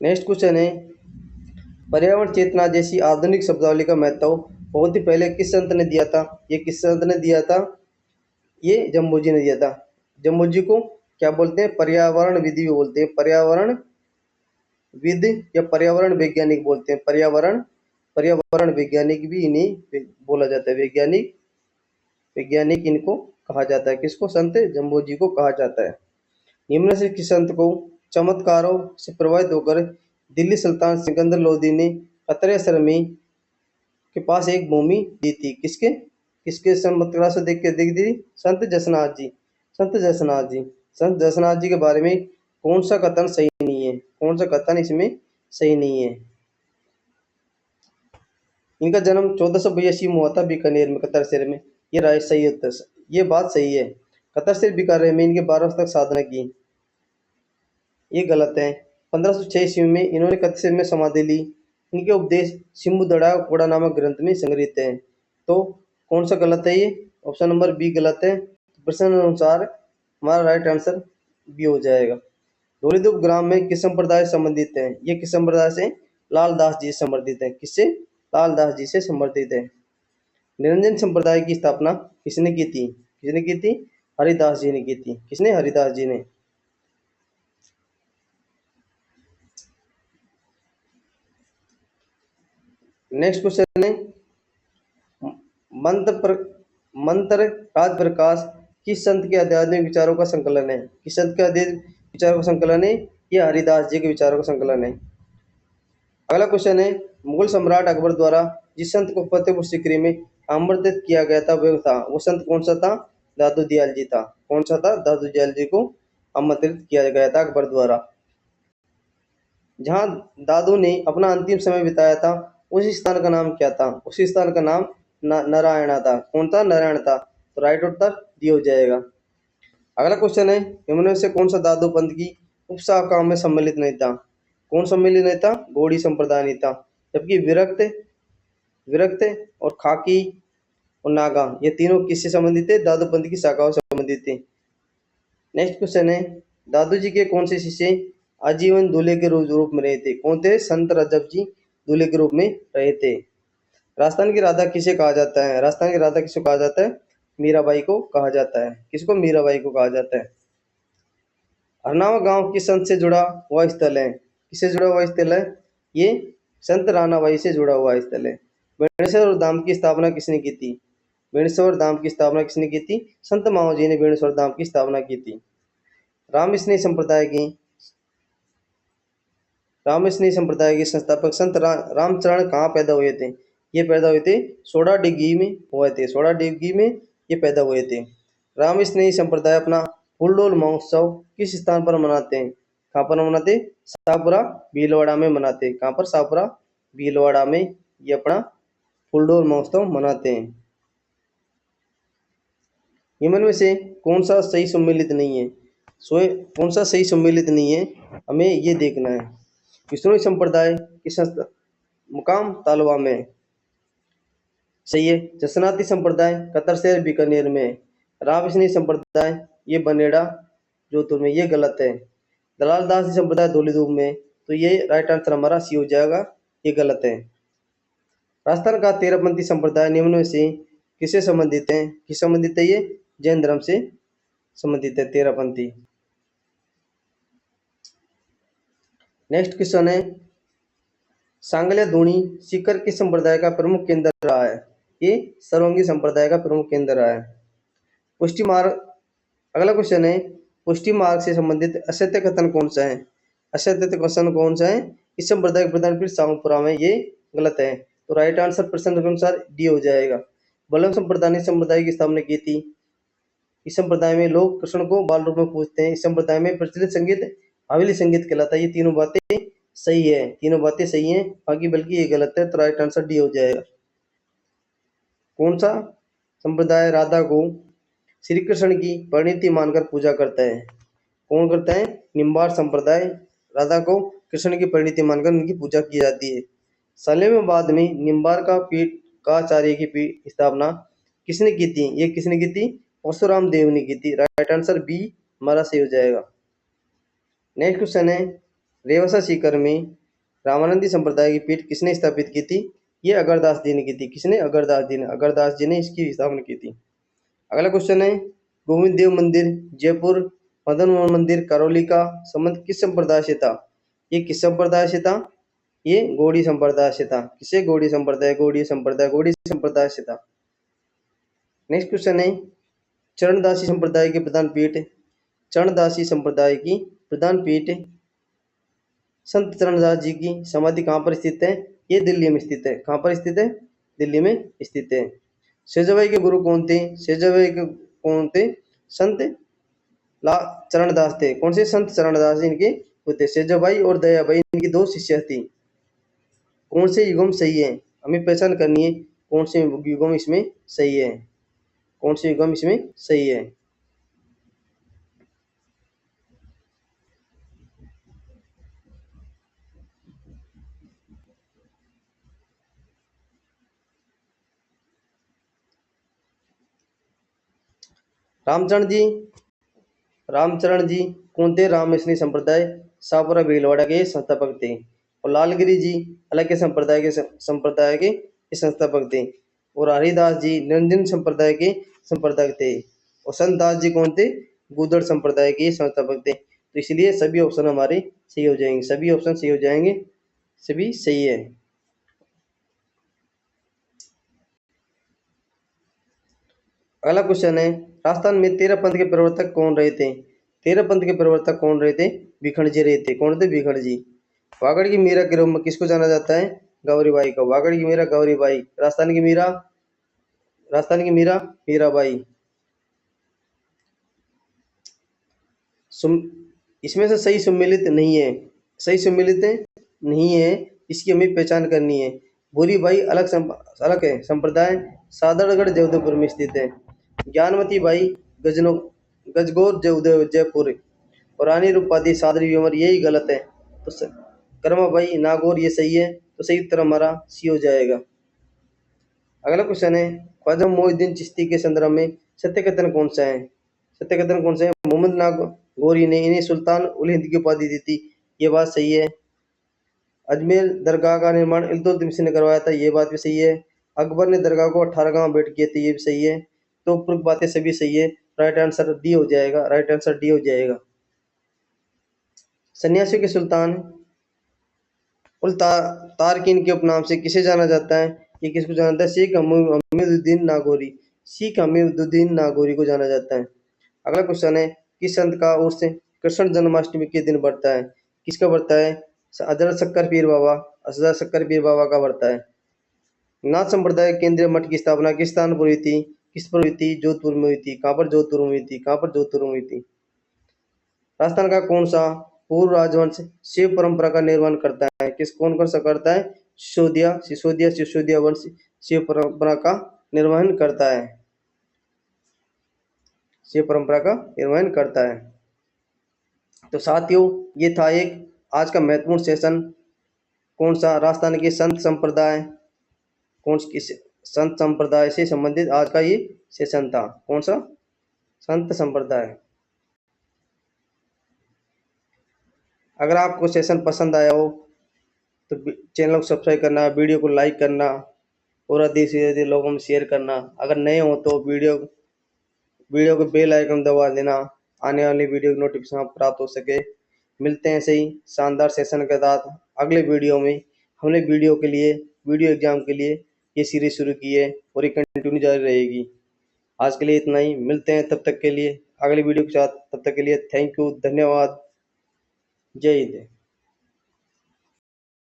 नेक्स्ट क्वेश्चन है पर्यावरण चेतना जैसी आधुनिक शब्दावली का महत्व बहुत ही पहले किस संत ने दिया था? ये किस संत ने दिया था? ये जम्बो जी ने दिया था। जम्बो जी को क्या बोलते हैं? पर्यावरण विधि बोलते हैं। पर्यावरण विद या पर्यावरण वैज्ञानिक बोलते हैं। पर्यावरण वैज्ञानिक भी इन्हीं बोला जाता है। वैज्ञानिक वैज्ञानिक इनको कहा जाता है। किसको? संत जम्बो जी को कहा जाता है। निम्न से किस संत को चमत्कारों से प्रभावित होकर दिल्ली सुल्तान सिकंदर लोदी ने कतरे सरमी के पास एक भूमि दी थी? किसके किसके चमत्कार से देख दी? संत जसनाथ जी। संत जसनाथ जी। संत जसनाथ जी के बारे में कौन सा कथन सही नहीं है? कौन सा कथन इसमें सही नहीं है? इनका जन्म 1482 में हुआ था बीकानेर में, कतरसेर में। ये राय सही उत्तर, ये बात सही है। कतरसेर बीकानेर में इनके 12 वर्ष तक साधना की। ये गलत है। 1506 ईस्वी में इन्होंने कतरसेर में समाधि ली। इनके उपदेश सिम्बुदड़ा कोड़ा नामक ग्रंथ में संग्रहित है। तो कौन सा गलत है? ये ऑप्शन नंबर बी गलत है। प्रश्न अनुसार हमारा राइट आंसर बी हो जाएगा। धौलीधुप ग्राम में किस संप्रदाय से संबंधित है? ये किस संप्रदाय से? लालदास जी से संबंधित है। किससे? लालदास जी से संबंधित है। निरंजन संप्रदाय की स्थापना किसने की थी? किसने की थी? हरिदास जी ने की थी। किसने? हरिदास जी ने। नेक्स्ट क्वेश्चन है मंत्र राज प्रकाश किस संत के आध्यात्मिक विचारों का संकलन है? किस संत के आध्यात्मिक विचारों का संकलन है? ये हरिदास जी के विचारों का संकलन है। अगला क्वेश्चन है मुगल सम्राट अकबर द्वारा जिस संत को फतेहपुर सीकरी में आमंत्रित किया गया था वो संत कौन सा था? दादू दयाल जी था। कौन सा था? दादू दयाल जी को आमंत्रित किया गया था अकबर द्वारा। जहां दादू ने अपना अंतिम समय बिताया था उस स्थान का नाम क्या था? उस स्थान का नाम नारायणा था। कौन था? नारायण था। तो राइट उत्तर डी हो जाएगा। अगला क्वेश्चन है इनमें से कौन सा दादू पंथ की उपशाखाओं में सम्मिलित नहीं था? कौन सम्मिलित नहीं था? गौड़ी संप्रदाय नहीं था। जबकि विरक्त विरक्त और खाकी और नागा ये तीनों किससे संबंधित है? दादू पंथ की शाखाओं से संबंधित थे। नेक्स्ट क्वेश्चन है दादू जी के कौन से शिष्य आजीवन दूल्हे के रूप में रहे थे? कौन थे? संत रजब जी दूल्हे के रूप में रहे थे। राजस्थान की राधा किसे कहा जाता है? राजस्थान की राधा किसको कहा जाता है? मीराबाई को कहा जाता है। किसको? मीराबाई को कहा जाता है। हरनावा गांव किस संत से जुड़ा हुआ स्थल है? किससे जुड़ा हुआ स्थल है? ये संत रानाबाई से जुड़ा हुआ स्थल है। बेणेश्वर धाम की स्थापना किसने की थी? बेणेश्वर धाम की स्थापना किसने की थी? संत माओ जी ने बेणेश्वर धाम की स्थापना की थी। रामस्नेही संप्रदाय की रामस्नेही संप्रदाय के संस्थापक संत रामचरण कहाँ पैदा हुए थे? ये पैदा हुए थे सोडा डिग्गी में हुए थे। सोडा डिग्गी में ये पैदा हुए थे। रामस्नेही संप्रदाय अपना फूलडोल महोत्सव किस स्थान पर मनाते हैं? कहाँ पर मनाते? शाहपुरा भीलवाड़ा में मनाते। कहाँ पर? शाहपुरा भीलवाड़ा में ये अपना फूलडोल महोत्सव मनाते हैं। निम्न में से कौन सा सही सम्मिलित नहीं है? कौन सा सही सम्मिलित नहीं है, हमें ये देखना है। विष्णु संप्रदाय की संस्था मुकाम तालवा में सही है। जसनाती संप्रदाय कतर शहर बीकानेर में। रामस्नेही संप्रदाय ये बनेड़ा जोधपुर में, ये गलत है। दलाल दासी संप्रदाय धौलीधूप में, तो ये राइट आंसर हमारा सी हो जाएगा, ये गलत है। राजस्थान का तेरहपंथी संप्रदाय निम्न में से किससे संबंधित है? किस संबंधित है ये? जैन धर्म से संबंधित है तेरहपंथी। नेक्स्ट क्वेश्चन है, सांगल्या धूणी सीकर किस संप्रदाय का प्रमुख केंद्र रहा है? ये सर्वंगी संप्रदाय का प्रमुख केंद्र रहा है। पुष्टि मार्ग, अगला क्वेश्चन है, पुष्टि मार्ग से संबंधित असत्य कथन कौन सा है? असत्य कथन कौन सा है? इस संप्रदाय के प्रधान पीठ सावंतपुरा में, ये गलत है। तो राइट आंसर प्रश्न के अनुसार डी हो जाएगा। वल्लभ संप्रदाय ने संप्रदाय की स्थापना की थी। इस संप्रदाय में लोग कृष्ण को बाल रूप में पूजते हैं। इस संप्रदाय में प्रचलित संगीत हवेली संगीत कहलाता है। ये तीनों बातें सही है, तीनों बातें सही हैं, बाकी बल्कि ये गलत है। तो राइट आंसर डी हो जाएगा। कौन सा संप्रदाय राधा को श्री कृष्ण की परिणति मानकर पूजा करता है? कौन करता है? निम्बार संप्रदाय। राधा को कृष्ण की परिणति मानकर उनकी पूजा की जाती है। सालेमाबाद में निम्बार का पीठ का आचार्य की स्थापना किसने की थी? ये किसने की थी? परशुराम देव ने की थी। राइट आंसर बी हमारा सही हो जाएगा। नेक्स्ट क्वेश्चन है, रेवसा सीकर में रामानंदी संप्रदाय की पीठ किसने स्थापित की थी? ये अगरदास जी ने की थी। किसने? अगरदास जी ने इसकी स्थापना की थी। अगला क्वेश्चन है, गोविंद देव मंदिर जयपुर मदन मोहन मंदिर करौली का संबंध किस संप्रदाय से था? ये किस संप्रदाय से था? ये गौड़ी संप्रदाय से था। किसे? गौड़ी संप्रदाय से था। नेक्स्ट क्वेश्चन है, चरणदासी संप्रदाय के प्रधान पीठ चरणदासी संप्रदाय की प्रधान पीठ संत चरणदास जी की समाधि कहाँ पर स्थित है? ये दिल्ली में स्थित है। कहाँ पर स्थित है? दिल्ली में स्थित है। सेजवाई के गुरु कौन थे? संत चरणदास थे। कौन से? संत चरणदास इनके होते। सेजवाई और दयाबाई इनकी दो शिष्य थी। कौन से युगम सही है? हमें पहचान करनी है कौन से युगम इसमें सही है। कौन से युगम इसमें सही है? रामचरण जी कौन थे? रामस्नेही संप्रदाय शाहपुरा भीलवाड़ा के संस्थापक थे। और लालगिरी जी अलग के संप्रदाय के संस्थापक थे। और हरिदास जी निरंजन संप्रदाय के संप्रदाय थे। और संत दास जी कौन थे? गूदड़ संप्रदाय के संस्थापक थे। तो इसलिए सभी ऑप्शन हमारे सही हो जाएंगे। सभी ऑप्शन सही हो जाएंगे, सभी सही है। अगला क्वेश्चन है, राजस्थान में तेरह पंथ के प्रवर्तक कौन रहे थे? तेरह पंथ के प्रवर्तक कौन रहे थे? भिखंड जी रहे थे। कौन थे? भिखंड जी। वागड़ की मीरा के रूप में किसको जाना जाता है? गौरीबाई को। वागड़ की मीरा गौरीबाई। राजस्थान की मीरा मीराबाई। इसमें से सही सम्मिलित नहीं है। सही सम्मिलित नहीं है, इसकी हमें पहचान करनी है। भूरीबाई अलग है संप्रदाय सादड़गढ़ जयपुर में स्थित है। ज्ञानवती बाई गजगौर जयपुर। और रानी रूपादी सादरी विमर, यही गलत है। तो कर्माबाई नागौर ये सही है। तो सही उत्तर हमारा सी हो जाएगा। अगला क्वेश्चन है, ख्वाजा मोइनुद्दीन चिश्ती के संदर्भ में सत्य कथन कौन सा है? सत्य कथन कौन सा है? मोहम्मद नागौरी ने इन्हें सुल्तान उल हिंद की उपाधि दी थी। ये बात सही है। अजमेर दरगाह का निर्माण इल्तुतमिश ने करवाया था। ये बात भी सही है। अकबर ने दरगाह को 18 गांव भेंट किए थे। ये भी सही है। तो उपरोक्त बातें सभी सही है। राइट आंसर डी हो जाएगा। राइट आंसर डी हो जाएगा। सन्यासियों के सुल्तान उल तारकीन के उपनाम से किसे जाना जाता है? ये किसको जाना जाता है? शेख हमीदुद्दीन नागौरी। सिख हमीदुद्दीन नागौरी को जाना जाता है। अगला क्वेश्चन है, किस संत का उर्स कृष्ण जन्माष्टमी के दिन बढ़ता है? किसका बढ़ता है? हजरत शक्कर पीर बाबा, हजरत शक्कर पीर बाबा का बढ़ता है। नाथ संप्रदाय केंद्रीय मठ की स्थापना किस स्थान पर हुई थी? किस पर हुई थी? जोधपुर में हुई थी। कहाँ पर? जोधपुर में हुई थी। कहाँ पर? जोधपुर में हुई थी। राजस्थान का कौन सा पूर्व राजवंश शिव परंपरा का निर्माण करता है? कौन सा करता है? सिसोदिया सिसोदिया सिसोदिया वंश शिव परंपरा का निर्वहन करता है। शिव परंपरा का निर्वहन करता है। तो साथियों, ये था एक आज का महत्वपूर्ण सेशन। कौन सा? राजस्थान के संत संप्रदाय, किस संत संप्रदाय से संबंधित आज का ये सेशन था। कौन सा? संत संप्रदाय। अगर आपको सेशन पसंद आया हो तो चैनल को सब्सक्राइब करना, वीडियो को लाइक करना और अधिक से अधिक लोगों में शेयर करना। अगर नए हो तो वीडियो को बेल आइकन दबा देना, आने वाली वीडियो की नोटिफिकेशन प्राप्त हो सके। मिलते हैं ऐसे ही शानदार सेशन के साथ अगले वीडियो में। हमने वीडियो एग्जाम के लिए ये सीरीज शुरू की है और ये कंटिन्यू जारी रहेगी। आज के लिए इतना ही, मिलते हैं तब तक के लिए अगली वीडियो के साथ। तब तक के लिए थैंक यू, धन्यवाद, जय हिंद।